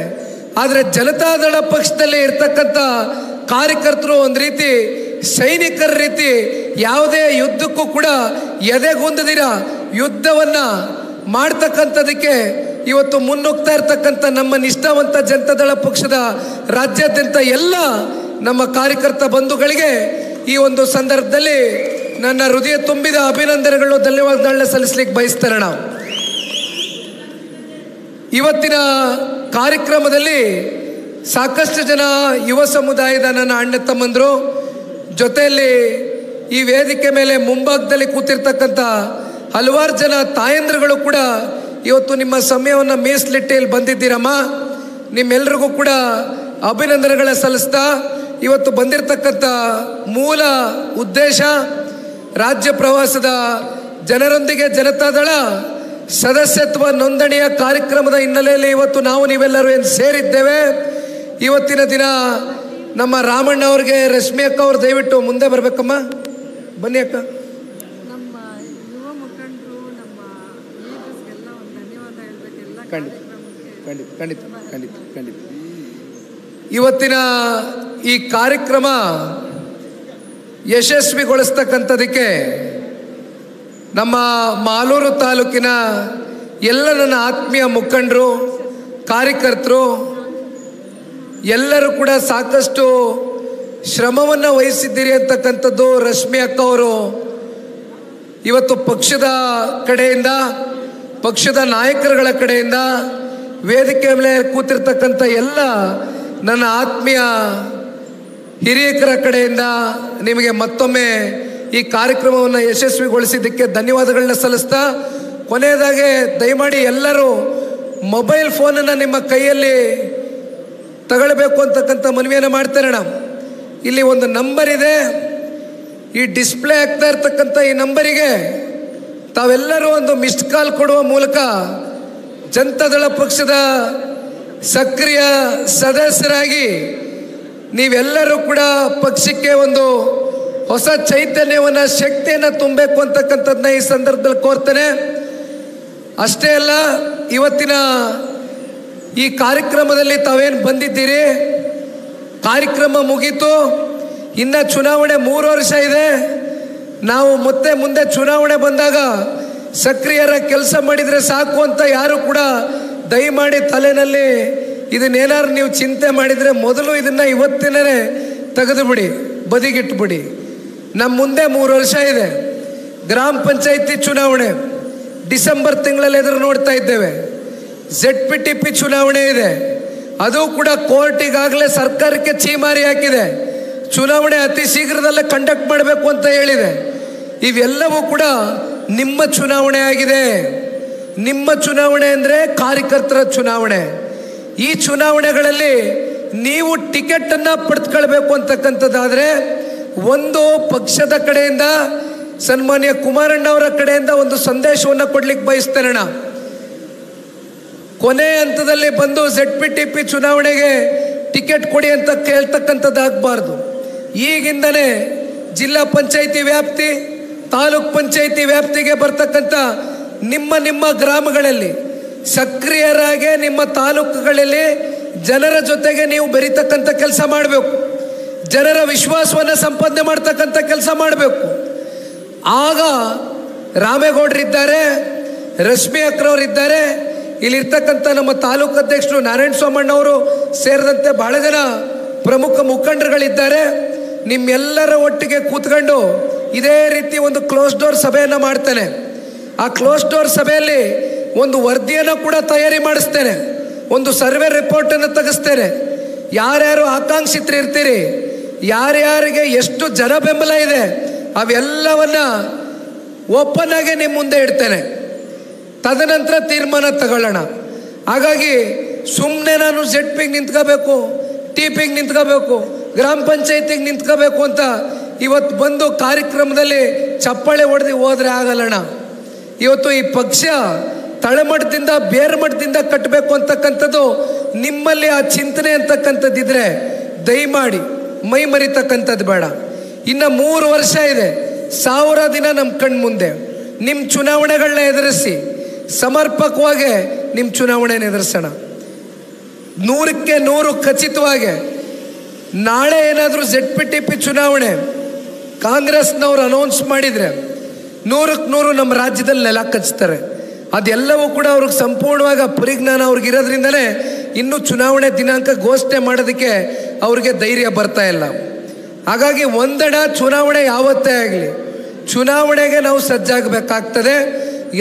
A: ಆದರೆ ಜನತಾದಳ ಪಕ್ಷದಲ್ಲಿ ಇರ್ತಕ್ಕಂಥ ಕಾರ್ಯಕರ್ತರು ಒಂದು ರೀತಿ ಸೈನಿಕರ ರೀತಿ ಯಾವುದೇ ಯುದ್ಧಕ್ಕೂ ಕೂಡ ಎದೆಗುಂದದಿರ ಯುದ್ಧವನ್ನು ಮಾಡ್ತಕ್ಕಂಥದಕ್ಕೆ ಇವತ್ತು ಮುನ್ನುಗ್ತಾ ಇರ್ತಕ್ಕಂಥ ನಮ್ಮ ನಿಷ್ಠಾವಂತ ಜನತಾದಳ ಪಕ್ಷದ ರಾಜ್ಯಾದ್ಯಂತ ಎಲ್ಲ ನಮ್ಮ ಕಾರ್ಯಕರ್ತ ಬಂಧುಗಳಿಗೆ ಈ ಒಂದು ಸಂದರ್ಭದಲ್ಲಿ ನನ್ನ ಹೃದಯ ತುಂಬಿದ ಅಭಿನಂದನೆಗಳು, ಧನ್ಯವಾದಗಳನ್ನ ಸಲ್ಲಿಸ್ಲಿಕ್ಕೆ ಬಯಸ್ತೇನೆ. ನಾವು ಇವತ್ತಿನ ಕಾರ್ಯಕ್ರಮದಲ್ಲಿ ಸಾಕಷ್ಟು ಜನ ಯುವ ಸಮುದಾಯದ ನನ್ನ ಅಣ್ಣ ತಮ್ಮಂದರು ಜೊತೆಯಲ್ಲಿ ಈ ವೇದಿಕೆ ಮೇಲೆ ಮುಂಭಾಗದಲ್ಲಿ ಕೂತಿರ್ತಕ್ಕಂಥ ಹಲವಾರು ಜನ ತಾಯಂದ್ರುಗಳು ಕೂಡ ಇವತ್ತು ನಿಮ್ಮ ಸಮಯವನ್ನು ಮೀಸಲಿಟ್ಟು ಇಲ್ಲಿ ಬಂದಿದ್ದೀರಮ್ಮ. ನಿಮ್ಮೆಲ್ರಿಗೂ ಕೂಡ ಅಭಿನಂದನೆಗಳ ಸಲ್ಲಿಸ್ತಾ ಇವತ್ತು ಬಂದಿರತಕ್ಕಂಥ ಮೂಲ ಉದ್ದೇಶ ರಾಜ್ಯ ಪ್ರವಾಸದ ಜನರೊಂದಿಗೆ ಜನತಾದಳ ಸದಸ್ಯತ್ವ ನೋಂದಣಿಯ ಕಾರ್ಯಕ್ರಮದ ಹಿನ್ನೆಲೆಯಲ್ಲಿ ಇವತ್ತು ನಾವು ನೀವೆಲ್ಲರೂ ಏನು ಸೇರಿದ್ದೇವೆ. ಇವತ್ತಿನ ದಿನ ನಮ್ಮ ರಾಮಣ್ಣ ಅವ್ರಿಗೆ, ರಶ್ಮಿ ಅಕ್ಕ ಅವ್ರು ದಯವಿಟ್ಟು ಮುಂದೆ ಬರಬೇಕಮ್ಮ, ಬನ್ನಿ ಅಕ್ಕ.
B: ನಮ್ಮ ಯುವ ಮುಖಂಡರು, ನಮ್ಮ ಲೀಡರ್ಸ್ಗೆಲ್ಲ ಒಂದು ಧನ್ಯವಾದ ಹೇಳಬೇಕೆಲ್ಲ.
A: ಖಂಡಿತ ಖಂಡಿತ ಖಂಡಿತ ಖಂಡಿತ ಇವತ್ತಿನ ಈ ಕಾರ್ಯಕ್ರಮ ಯಶಸ್ವಿಗೊಳಿಸ್ತಕ್ಕಂಥದಕ್ಕೆ ನಮ್ಮ ಮಾಲೂರು ತಾಲೂಕಿನ ಎಲ್ಲ ನನ್ನ ಆತ್ಮೀಯ ಮುಖಂಡರು, ಕಾರ್ಯಕರ್ತರು ಎಲ್ಲರೂ ಕೂಡ ಸಾಕಷ್ಟು ಶ್ರಮವನ್ನು ವಹಿಸಿದ್ದೀರಿ ಅಂತಕ್ಕಂಥದ್ದು ರಶ್ಮಿ ಅಕ್ಕ ಅವರು ಇವತ್ತು ಪಕ್ಷದ ಕಡೆಯಿಂದ, ಪಕ್ಷದ ನಾಯಕರುಗಳ ಕಡೆಯಿಂದ, ವೇದಿಕೆ ಮೇಲೆ ಕೂತಿರ್ತಕ್ಕಂಥ ಎಲ್ಲ ನನ್ನ ಆತ್ಮೀಯ ಹಿರಿಯಕರ ಕಡೆಯಿಂದ ನಿಮಗೆ ಮತ್ತೊಮ್ಮೆ ಈ ಕಾರ್ಯಕ್ರಮವನ್ನು ಯಶಸ್ವಿಗೊಳಿಸಿದ್ದಕ್ಕೆ ಧನ್ಯವಾದಗಳನ್ನ ಸಲ್ಲಿಸ್ತಾ, ಕೊನೆಯದಾಗಿ ದಯಮಾಡಿ ಎಲ್ಲರೂ ಮೊಬೈಲ್ ಫೋನನ್ನು ನಿಮ್ಮ ಕೈಯಲ್ಲಿ ತಗೊಳ್ಬೇಕು ಅಂತಕ್ಕಂಥ ಮನವಿಯನ್ನು ಮಾಡ್ತೇನೆ. ನಾವು ಇಲ್ಲಿ ಒಂದು ನಂಬರ್ ಇದೆ, ಈ ಡಿಸ್ಪ್ಲೇ ಆಗ್ತಾ ಇರ್ತಕ್ಕಂಥ ಈ ನಂಬರಿಗೆ ತಾವೆಲ್ಲರೂ ಒಂದು ಮಿಸ್ಡ್ ಕಾಲ್ ಕೊಡುವ ಮೂಲಕ ಜನತಾದಳ ಪಕ್ಷದ ಸಕ್ರಿಯ ಸದಸ್ಯರಾಗಿ ನೀವೆಲ್ಲರೂ ಕೂಡ ಪಕ್ಷಕ್ಕೆ ಒಂದು ಹೊಸ ಚೈತನ್ಯವನ್ನು, ಶಕ್ತಿಯನ್ನು ತುಂಬಬೇಕು ಅಂತಕ್ಕಂಥದ್ದನ್ನ ಈ ಸಂದರ್ಭದಲ್ಲಿ ಕೋರ್ತೇನೆ. ಅಷ್ಟೇ ಅಲ್ಲ, ಇವತ್ತಿನ ಈ ಕಾರ್ಯಕ್ರಮದಲ್ಲಿ ತಾವೇನು ಬಂದಿದ್ದೀರಿ, ಕಾರ್ಯಕ್ರಮ ಮುಗೀತು, ಇನ್ನು ಚುನಾವಣೆ 3 ವರ್ಷ ಇದೆ. ನಾವು ಮತ್ತೆ ಮುಂದೆ ಚುನಾವಣೆ ಬಂದಾಗ ಸಕ್ರಿಯರ ಕೆಲಸ ಮಾಡಿದರೆ ಸಾಕು ಅಂತ ಯಾರು ಕೂಡ ದಯಮಾಡಿ ತಲೆನಲ್ಲಿ ಇದನ್ನೇನಾದ್ರು ನೀವು ಚಿಂತೆ ಮಾಡಿದರೆ ಮೊದಲು ಇದನ್ನು ಇವತ್ತಿನೇ ತೆಗೆದು ಬಿಡಿ, ಬದಿಗಿಟ್ಬಿಡಿ. ನಮ್ಮ ಮುಂದೆ 3 ವರ್ಷ ಇದೆ. ಗ್ರಾಮ ಪಂಚಾಯಿತಿ ಚುನಾವಣೆ ಡಿಸೆಂಬರ್ ತಿಂಗಳಲ್ಲಿ ಎದುರು ನೋಡ್ತಾ ಇದ್ದೇವೆ. ZPTP ಚುನಾವಣೆ ಇದೆ, ಅದು ಕೂಡ ಕೋರ್ಟ್ ಈಗಾಗಲೇ ಸರ್ಕಾರಕ್ಕೆ ಛೀಮಾರಿ ಹಾಕಿದೆ. ಚುನಾವಣೆ ಅತಿ ಶೀಘ್ರದಲ್ಲೇ ಕಂಡಕ್ಟ್ ಮಾಡಬೇಕು ಅಂತ ಹೇಳಿದೆ. ಇವೆಲ್ಲವೂ ಕೂಡ ನಿಮ್ಮ ಚುನಾವಣೆ ಆಗಿದೆ. ನಿಮ್ಮ ಚುನಾವಣೆ ಅಂದರೆ ಕಾರ್ಯಕರ್ತರ ಚುನಾವಣೆ. ಈ ಚುನಾವಣೆಗಳಲ್ಲಿ ನೀವು ಟಿಕೆಟನ್ನು ಪಡೆದುಕೊಳ್ಬೇಕು ಅಂತಕ್ಕಂಥದ್ದಾದರೆ ಒಂದು ಪಕ್ಷದ ಕಡೆಯಿಂದ ಸನ್ಮಾನ್ಯ ಕುಮಾರಣ್ಣ ಅವರ ಕಡೆಯಿಂದ ಒಂದು ಸಂದೇಶವನ್ನು ಕೊಡ್ಲಿಕ್ಕೆ ಬಯಸ್ತೇನೆ. ನಾನು ಕೊನೆ ಹಂತದಲ್ಲಿ ಬಂದು ZPTP ಚುನಾವಣೆಗೆ ಟಿಕೆಟ್ ಕೊಡಿ ಅಂತ ಕೇಳ್ತಕ್ಕಂಥದ್ದಾಗಬಾರ್ದು. ಈಗಿಂದನೇ ಜಿಲ್ಲಾ ಪಂಚಾಯಿತಿ ವ್ಯಾಪ್ತಿ, ತಾಲೂಕ್ ಪಂಚಾಯಿತಿ ವ್ಯಾಪ್ತಿಗೆ ಬರ್ತಕ್ಕಂಥ ನಿಮ್ಮ ಗ್ರಾಮಗಳಲ್ಲಿ ಸಕ್ರಿಯರಾಗಿ ನಿಮ್ಮ ತಾಲೂಕುಗಳಲ್ಲಿ ಜನರ ಜೊತೆಗೆ ನೀವು ಬೆರೀತಕ್ಕಂಥ ಕೆಲಸ ಮಾಡಬೇಕು. ಜನರ ವಿಶ್ವಾಸವನ್ನು ಸಂಪಾದನೆ ಮಾಡ್ತಕ್ಕಂಥ ಕೆಲಸ ಮಾಡಬೇಕು. ಆಗ ರಾಮೇಗೌಡರಿದ್ದಾರೆ, ರಶ್ಮಿ ಅಕ್ರವರಿದ್ದಾರೆ, ಇಲ್ಲಿರ್ತಕ್ಕಂಥ ನಮ್ಮ ತಾಲೂಕು ಅಧ್ಯಕ್ಷರು ನಾರಾಯಣ ಸೋಮಣ್ಣವರು ಸೇರಿದಂತೆ ಬಹಳ ಜನ ಪ್ರಮುಖ ಮುಖಂಡರುಗಳಿದ್ದಾರೆ. ನಿಮ್ಮೆಲ್ಲರ ಒಟ್ಟಿಗೆ ಕೂತ್ಕೊಂಡು ಇದೇ ರೀತಿ ಒಂದು ಕ್ಲೋಸ್ ಡೋರ್ ಸಭೆಯನ್ನು ಮಾಡ್ತೇನೆ. ಆ ಕ್ಲೋಸ್ ಡೋರ್ ಸಭೆಯಲ್ಲಿ ಒಂದು ವರದಿಯನ್ನು ಕೂಡ ತಯಾರಿ ಮಾಡಿಸ್ತೇನೆ, ಒಂದು ಸರ್ವೆ ರಿಪೋರ್ಟನ್ನು ತೆಗೆಸ್ತೇನೆ. ಯಾರ್ಯಾರು ಆಕಾಂಕ್ಷಿತರು ಇರ್ತೀರಿ, ಯಾರ್ಯಾರಿಗೆ ಎಷ್ಟು ಜನ ಬೆಂಬಲ ಇದೆ, ಅವೆಲ್ಲವನ್ನ ಓಪನ್ ಆಗಿ ನಿಮ್ಮ ಮುಂದೆ ಇಡ್ತೇನೆ. ತದನಂತರ ತೀರ್ಮಾನ ತಗೊಳ್ಳೋಣ. ಹಾಗಾಗಿ ಸುಮ್ಮನೆ ನಾನು ZPಗೆ ನಿಂತ್ಕೋಬೇಕು, TPಗೆ ನಿಂತ್ಕೋಬೇಕು, ಗ್ರಾಮ ಪಂಚಾಯತಿಗೆ ನಿಂತ್ಕೋಬೇಕು ಅಂತ ಇವತ್ತು ಬಂದು ಕಾರ್ಯಕ್ರಮದಲ್ಲಿ ಚಪ್ಪಾಳೆ ಹೊಡೆದು ಹೋದ್ರೆ ಆಗಲ್ಲಣ್ಣ. ಇವತ್ತು ಈ ಪಕ್ಷ ತಳಮಟ್ಟದಿಂದ ಬೇರ್ಮಟ್ಟದಿಂದ ಕಟ್ಟಬೇಕು ಅಂತಕ್ಕಂಥದ್ದು ನಿಮ್ಮಲ್ಲಿ ಆ ಚಿಂತನೆ ಅಂತಕ್ಕಂಥದ್ದಿದ್ರೆ ದಯಮಾಡಿ ಮೈ ಮರಿತಕ್ಕಂಥದ್ದು ಬೇಡ. ಇನ್ನು 3 ವರ್ಷ ಇದೆ, 1000 ದಿನ ನಮ್ಮ ಕಣ್ಣು ಮುಂದೆ. ನಿಮ್ಮ ಚುನಾವಣೆಗಳನ್ನ ಎದುರಿಸಿ ಸಮರ್ಪಕವಾಗಿ ನಿಮ್ಮ ಚುನಾವಣೆನ ಎದುರಿಸೋಣ. 100ಕ್ಕೆ 100 ಖಚಿತವಾಗಿ ನಾಳೆ ಏನಾದರೂ ZP-TP ಚುನಾವಣೆ ಕಾಂಗ್ರೆಸ್ನವ್ರು ಅನೌನ್ಸ್ ಮಾಡಿದರೆ 100ಕ್ಕೆ 100 ನಮ್ಮ ರಾಜ್ಯದಲ್ಲಿ ನೆಲ ಕಚ್ತಾರೆ. ಅದೆಲ್ಲವೂ ಕೂಡ ಅವ್ರಿಗೆ ಸಂಪೂರ್ಣವಾಗಿ ಪರಿಜ್ಞಾನ ಅವ್ರಿಗಿರೋದ್ರಿಂದಲೇ ಇನ್ನೂ ಚುನಾವಣೆ ದಿನಾಂಕ ಘೋಷಣೆ ಮಾಡೋದಕ್ಕೆ ಅವ್ರಿಗೆ ಧೈರ್ಯ ಬರ್ತಾ ಇಲ್ಲ. ಹಾಗಾಗಿ ಒಂದೆಡ ಚುನಾವಣೆ ಯಾವತ್ತೇ ಆಗಲಿ ಚುನಾವಣೆಗೆ ನಾವು ಸಜ್ಜಾಗಬೇಕಾಗ್ತದೆ.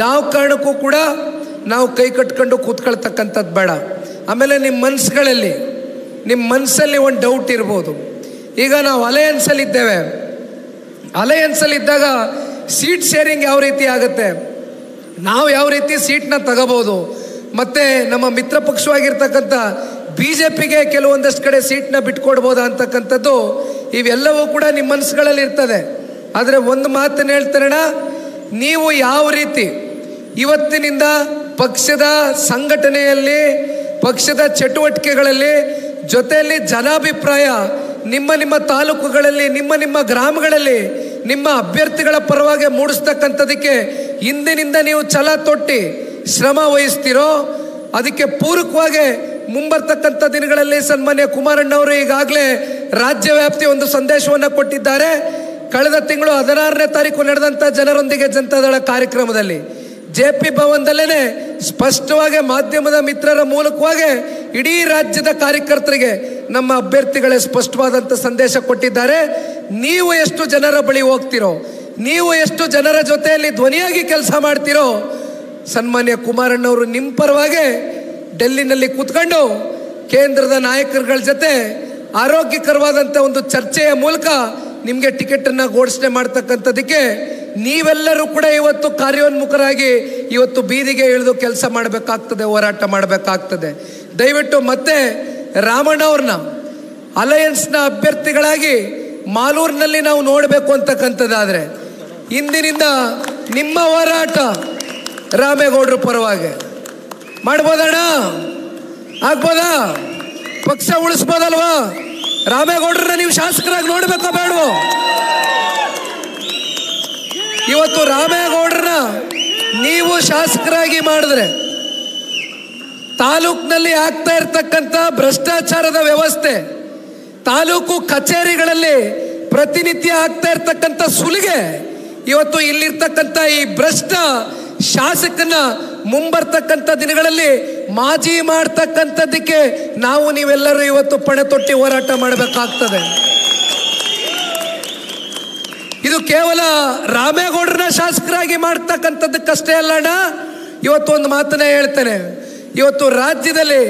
A: ಯಾವ ಕಾರಣಕ್ಕೂ ಕೂಡ ನಾವು ಕೈ ಕಟ್ಕೊಂಡು ಕೂತ್ಕೊಳ್ತಕ್ಕಂಥದ್ದು ಬೇಡ. ಆಮೇಲೆ ನಿಮ್ಮ ಮನಸ್ಸಲ್ಲಿ ಒಂದು ಡೌಟ್ ಇರ್ಬೋದು. ಈಗ ನಾವು ಅಲಯನ್ಸಲ್ಲಿದ್ದೇವೆ, ಅಲಯನ್ಸಲ್ಲಿದ್ದಾಗ ಸೀಟ್ ಶೇರಿಂಗ್ ಯಾವ ರೀತಿ ಆಗುತ್ತೆ, ನಾವು ಯಾವ ರೀತಿ ಸೀಟ್ನ ತಗೋಬೋದು, ಮತ್ತು ನಮ್ಮ ಮಿತ್ರ ಪಕ್ಷವಾಗಿರ್ತಕ್ಕಂಥ BJPಗೆ ಕೆಲವೊಂದಷ್ಟು ಕಡೆ ಸೀಟ್ನ ಬಿಟ್ಕೊಡ್ಬೋದಾ ಅಂತಕ್ಕಂಥದ್ದು ಇವೆಲ್ಲವೂ ಕೂಡ ನಿಮ್ಮ ಮನಸ್ಸುಗಳಲ್ಲಿ ಇರ್ತದೆ. ಆದರೆ ಒಂದು ಮಾತನ್ನು ಹೇಳ್ತಾರಣ, ನೀವು ಯಾವ ರೀತಿ ಇವತ್ತಿನಿಂದ ಪಕ್ಷದ ಸಂಘಟನೆಯಲ್ಲಿ, ಪಕ್ಷದ ಚಟುವಟಿಕೆಗಳಲ್ಲಿ, ಜೊತೆಯಲ್ಲಿ ಜನಾಭಿಪ್ರಾಯ ನಿಮ್ಮ ತಾಲೂಕುಗಳಲ್ಲಿ, ನಿಮ್ಮ ಗ್ರಾಮಗಳಲ್ಲಿ ನಿಮ್ಮ ಅಭ್ಯರ್ಥಿಗಳ ಪರವಾಗಿ ಮೂಡಿಸ್ತಕ್ಕಂಥದಕ್ಕೆ ಇಂದಿನಿಂದ ನೀವು ಛಲ ತೊಟ್ಟಿ ಶ್ರಮ ವಹಿಸ್ತೀರೋ, ಅದಕ್ಕೆ ಪೂರಕವಾಗಿ ಮುಂಬರ್ತಕ್ಕಂಥ ದಿನಗಳಲ್ಲಿ ಸನ್ಮಾನ್ಯ ಕುಮಾರಣ್ಣವರು ಈಗಾಗಲೇ ರಾಜ್ಯ ವ್ಯಾಪ್ತಿ ಒಂದು ಸಂದೇಶವನ್ನು ಕೊಟ್ಟಿದ್ದಾರೆ. ಕಳೆದ ತಿಂಗಳು 16ನೇ ತಾರೀಕು ನಡೆದಂಥ ಜನರೊಂದಿಗೆ ಜನತಾದಳ ಕಾರ್ಯಕ್ರಮದಲ್ಲಿ JP ಭವನದಲ್ಲೇ ಸ್ಪಷ್ಟವಾಗಿ ಮಾಧ್ಯಮದ ಮಿತ್ರರ ಮೂಲಕವಾಗಿ ಇಡೀ ರಾಜ್ಯದ ಕಾರ್ಯಕರ್ತರಿಗೆ ನಮ್ಮ ಅಭ್ಯರ್ಥಿಗಳೇ ಸ್ಪಷ್ಟವಾದಂಥ ಸಂದೇಶ ಕೊಟ್ಟಿದ್ದಾರೆ. ನೀವು ಎಷ್ಟು ಜನರ ಬಳಿ ಹೋಗ್ತಿರೋ, ನೀವು ಎಷ್ಟು ಜನರ ಜೊತೆಯಲ್ಲಿ ಧ್ವನಿಯಾಗಿ ಕೆಲಸ ಮಾಡ್ತಿರೋ, ಸನ್ಮಾನ್ಯ ಕುಮಾರಣ್ಣವರು ನಿಮ್ಮ ಪರವಾಗಿ ಡೆಲ್ಲಿನಲ್ಲಿ ಕೂತ್ಕೊಂಡು ಕೇಂದ್ರದ ನಾಯಕರುಗಳ ಜೊತೆ ಆರೋಗ್ಯಕರವಾದಂಥ ಒಂದು ಚರ್ಚೆಯ ಮೂಲಕ ನಿಮಗೆ ಟಿಕೆಟನ್ನು ಘೋಷಣೆ ಮಾಡ್ತಕ್ಕಂಥದ್ದಕ್ಕೆ ನೀವೆಲ್ಲರೂ ಕೂಡ ಇವತ್ತು ಕಾರ್ಯೋನ್ಮುಖರಾಗಿ ಇವತ್ತು ಬೀದಿಗೆ ಇಳಿದು ಕೆಲಸ ಮಾಡಬೇಕಾಗ್ತದೆ, ಹೋರಾಟ ಮಾಡಬೇಕಾಗ್ತದೆ. ದಯವಿಟ್ಟು ಮತ್ತೆ ರಾಮಣ್ಣವ್ರನ್ನ ಅಲಯನ್ಸ್ನ ಅಭ್ಯರ್ಥಿಗಳಾಗಿ ಮಾಲೂರಿನಲ್ಲಿ ನಾವು ನೋಡಬೇಕು ಅಂತಕ್ಕಂಥದ್ದಾದರೆ ಇಂದಿನಿಂದ ನಿಮ್ಮ ಹೋರಾಟ ರಾಮೇಗೌಡರ ಪರವಾಗಿ ಮಾಡ್ಬೋದಣ್ಣ, ಆಗ್ಬೋದಾ? ಪಕ್ಷ ಉಳಿಸ್ಬೋದಲ್ವಾ? ರಾಮೇಗೌಡರನ್ನ ನೀವು ಶಾಸಕರಾಗಿ ನೋಡ್ಬೇಕೋ ಬೇಡವೋ? ಇವತ್ತು ರಾಮೇಗೌಡರನ್ನ ನೀವು ಶಾಸಕರಾಗಿ ಮಾಡಿದ್ರೆ ತಾಲೂಕಿನಲ್ಲಿ ಆಗ್ತಾ ಇರ್ತಕ್ಕಂಥ ಭ್ರಷ್ಟಾಚಾರದ ವ್ಯವಸ್ಥೆ, ತಾಲೂಕು ಕಚೇರಿಗಳಲ್ಲಿ ಪ್ರತಿನಿತ್ಯ ಆಗ್ತಾ ಇರ್ತಕ್ಕಂಥ ಸುಲಿಗೆ, ಇವತ್ತು ಇಲ್ಲಿರ್ತಕ್ಕಂಥ ಈ ಭ್ರಷ್ಟ ಶಾಸಕನ ಮುಂಬರ್ತಕ್ಕಂಥ ದಿನಗಳಲ್ಲಿ ಮಾಜಿ ಮಾಡ್ತಕ್ಕಂಥದ್ದಕ್ಕೆ ನಾವು ನೀವೆಲ್ಲರೂ ಇವತ್ತು ಪಣೆ ತೊಟ್ಟಿ ಹೋರಾಟ ಮಾಡಬೇಕಾಗ್ತದೆ. ಇದು ಕೇವಲ ರಾಮೇಗೌಡರನ್ನ ಶಾಸಕರಾಗಿ ಮಾಡ್ತಕ್ಕಂಥದ್ದಕ್ಕಷ್ಟೇ ಅಲ್ಲಣ್ಣ. ಇವತ್ತು ಒಂದು ಮಾತನ್ನ ಹೇಳ್ತೇನೆ, ಇವತ್ತು ರಾಜ್ಯದಲ್ಲಿ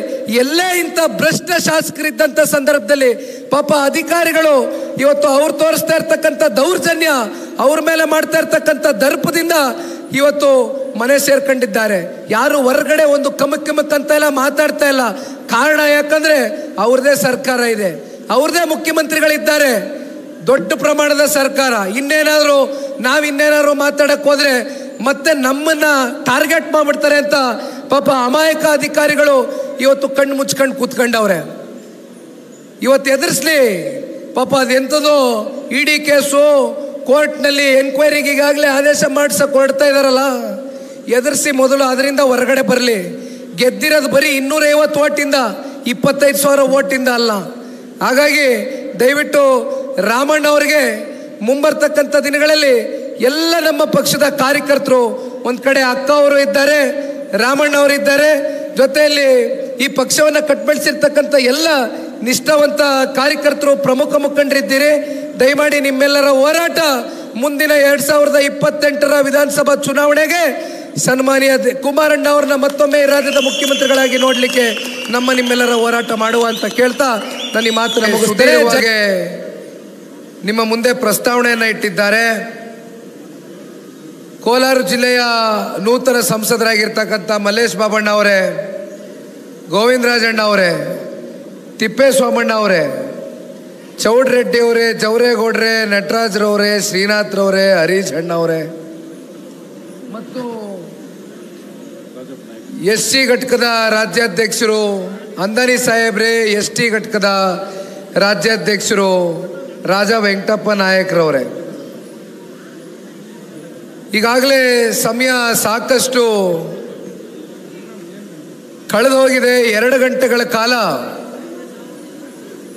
A: ಎಲ್ಲೇ ಇಂಥ ಭ್ರಷ್ಟ ಶಾಸಕರಿದ್ದಂಥ ಸಂದರ್ಭದಲ್ಲಿ ಪಾಪ ಅಧಿಕಾರಿಗಳು ಇವತ್ತು ಅವ್ರು ತೋರಿಸ್ತಾ ಇರ್ತಕ್ಕಂಥ ದೌರ್ಜನ್ಯ, ಅವ್ರ ಮೇಲೆ ಮಾಡ್ತಾ ಇರ್ತಕ್ಕಂಥ ದರ್ಪದಿಂದ ಇವತ್ತು ಮನೆ ಸೇರ್ಕೊಂಡಿದ್ದಾರೆ. ಯಾರು ಹೊರಗಡೆ ಒಂದು ಕಮಕ್ ಅಂತ ಎಲ್ಲ ಮಾತಾಡ್ತಾ ಇಲ್ಲ. ಕಾರಣ ಯಾಕಂದ್ರೆ ಅವ್ರದೇ ಸರ್ಕಾರ ಇದೆ, ಅವ್ರದೇ ಮುಖ್ಯಮಂತ್ರಿಗಳಿದ್ದಾರೆ, ದೊಡ್ಡ ಪ್ರಮಾಣದ ಸರ್ಕಾರ. ನಾವಿನ್ನೇನಾದ್ರು ಮಾತಾಡಕ್ ಹೋದ್ರೆ ಮತ್ತೆ ನಮ್ಮನ್ನ ಟಾರ್ಗೆಟ್ ಮಾಡ್ಬಿಡ್ತಾರೆ ಅಂತ ಪಾಪ ಅಮಾಯಕ ಅಧಿಕಾರಿಗಳು ಇವತ್ತು ಕಣ್ಣು ಮುಚ್ಕೊಂಡು ಕೂತ್ಕೊಂಡವ್ರೆ. ಇವತ್ತು ಎದುರಿಸ್ಲಿ ಪಾಪ ಅದೆಂಥದ್ದು ED ಕೇಸು ಕೋರ್ಟ್ನಲ್ಲಿ ಎನ್ಕ್ವೈರಿಗೆ ಈಗಾಗಲೇ ಆದೇಶ ಮಾಡಿಸಕ್ಕೆ ಹೊರಡ್ತಾ ಇದಾರಲ್ಲ, ಎದುರಿಸಿ ಮೊದಲು ಅದರಿಂದ ಹೊರಗಡೆ ಬರಲಿ. ಗೆದ್ದಿರೋದು ಬರೀ 250 ಓಟಿಂದ, 25,000 ಓಟಿಂದ ಅಲ್ಲ. ಹಾಗಾಗಿ ದಯವಿಟ್ಟು ರಾಮಣ್ಣವ್ರಿಗೆ ಮುಂಬರ್ತಕ್ಕಂಥ ದಿನಗಳಲ್ಲಿ ಎಲ್ಲ ನಮ್ಮ ಪಕ್ಷದ ಕಾರ್ಯಕರ್ತರು, ಒಂದು ಕಡೆ ಅಕ್ಕ ಅವರು ಇದ್ದಾರೆ, ರಾಮಣ್ಣವರು ಇದ್ದಾರೆ, ಜೊತೆಯಲ್ಲಿ ಈ ಪಕ್ಷವನ್ನು ಕಟ್ಬೆಳೆಸಿರ್ತಕ್ಕಂಥ ಎಲ್ಲ ನಿಷ್ಠಾವಂತ ಕಾರ್ಯಕರ್ತರು, ಪ್ರಮುಖ ಮುಖಂಡರಿದ್ದೀರಿ. ದಯಮಾಡಿ ನಿಮ್ಮೆಲ್ಲರ ಹೋರಾಟ ಮುಂದಿನ 2028ರ ವಿಧಾನಸಭಾ ಚುನಾವಣೆಗೆ ಸನ್ಮಾನ್ಯ ಕುಮಾರಣ್ಣ ಅವ್ರನ್ನ ಮತ್ತೊಮ್ಮೆ ಈ ರಾಜ್ಯದ ಮುಖ್ಯಮಂತ್ರಿಗಳಾಗಿ ನೋಡ್ಲಿಕ್ಕೆ ನಿಮ್ಮೆಲ್ಲರ ಹೋರಾಟ ಮಾಡುವ ಅಂತ ಕೇಳ್ತಾ ನನ್ನ ಈ ಮಾತನ್ನ ಮುಗಿಸ್ತೇನೆ. ನಿಮ್ಮ ಮುಂದೆ ಪ್ರಸ್ತಾವನೆಯನ್ನ ಇಟ್ಟಿದ್ದಾರೆ. ಕೋಲಾರ ಜಿಲ್ಲೆಯ ನೂತನ ಸಂಸದರಾಗಿರ್ತಕ್ಕಂಥ ಮಲ್ಲೇಶ್ ಬಾಬಣ್ಣ ಅವರೇ, ಗೋವಿಂದರಾಜಣ್ಣ ಅವರೇ, ತಿಪ್ಪೇಸ್ವಾಮಣ್ಣ ಅವರೇ, ಚೌಡ್ರೆಡ್ಡಿ ಅವರೇ, ಜವರೇಗೌಡ್ರೆ, ನಟರಾಜ್ರವರೇ, ಶ್ರೀನಾಥ್ರವರೇ, ಹರೀಶ್ ಅಣ್ಣವರೇ ಮತ್ತು SC ಘಟಕದ ರಾಜ್ಯಾಧ್ಯಕ್ಷರು ಅಂದಾನಿ ಸಾಹೇಬ್ರೆ, ST ಘಟಕದ ರಾಜ್ಯಾಧ್ಯಕ್ಷರು ರಾಜಾ ವೆಂಕಟಪ್ಪ ನಾಯಕ್ರವರೇ, ಈಗಾಗಲೇ ಸಮಯ ಸಾಕಷ್ಟು ಕಳೆದು ಹೋಗಿದೆ. 2 ಗಂಟೆಗಳ ಕಾಲ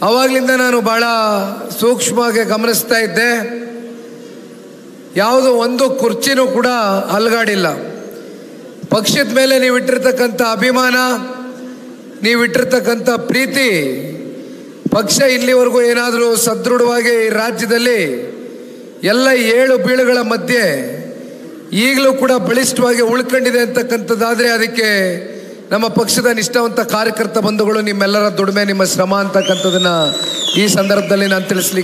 A: ಆವಾಗಲಿಂದ ನಾನು ಬಹಳ ಸೂಕ್ಷ್ಮವಾಗಿ ಗಮನಿಸ್ತಾ ಇದ್ದೆ. ಯಾವುದೋ ಒಂದು ಕುರ್ಚಿನೂ ಕೂಡ ಅಲ್ಗಾಡಿಲ್ಲ. ಪಕ್ಷದ ಮೇಲೆ ನೀವಿಟ್ಟಿರ್ತಕ್ಕಂಥ ಅಭಿಮಾನ, ನೀವಿಟ್ಟಿರ್ತಕ್ಕಂಥ ಪ್ರೀತಿ, ಪಕ್ಷ ಇಲ್ಲಿವರೆಗೂ ಏನಾದರೂ ಸದೃಢವಾಗಿ ಈ ರಾಜ್ಯದಲ್ಲಿ ಎಲ್ಲ 7 ಬೀಳುಗಳ ಮಧ್ಯೆ ಈಗಲೂ ಕೂಡ ಬಲಿಷ್ಠವಾಗಿ ಉಳ್ಕೊಂಡಿದೆ ಅಂತಕ್ಕಂಥದ್ದಾದರೆ ಅದಕ್ಕೆ ನಮ್ಮ ಪಕ್ಷದ ನಿಷ್ಠಾವಂತ ಕಾರ್ಯಕರ್ತ ಬಂಧುಗಳು, ನಿಮ್ಮೆಲ್ಲರ ದುಡಿಮೆ, ನಿಮ್ಮ ಶ್ರಮ ಅಂತಕ್ಕಂಥದ್ದನ್ನು ಈ ಸಂದರ್ಭದಲ್ಲಿ ನಾನು ತಿಳಿಸ್ಲಿಕ್ಕೆ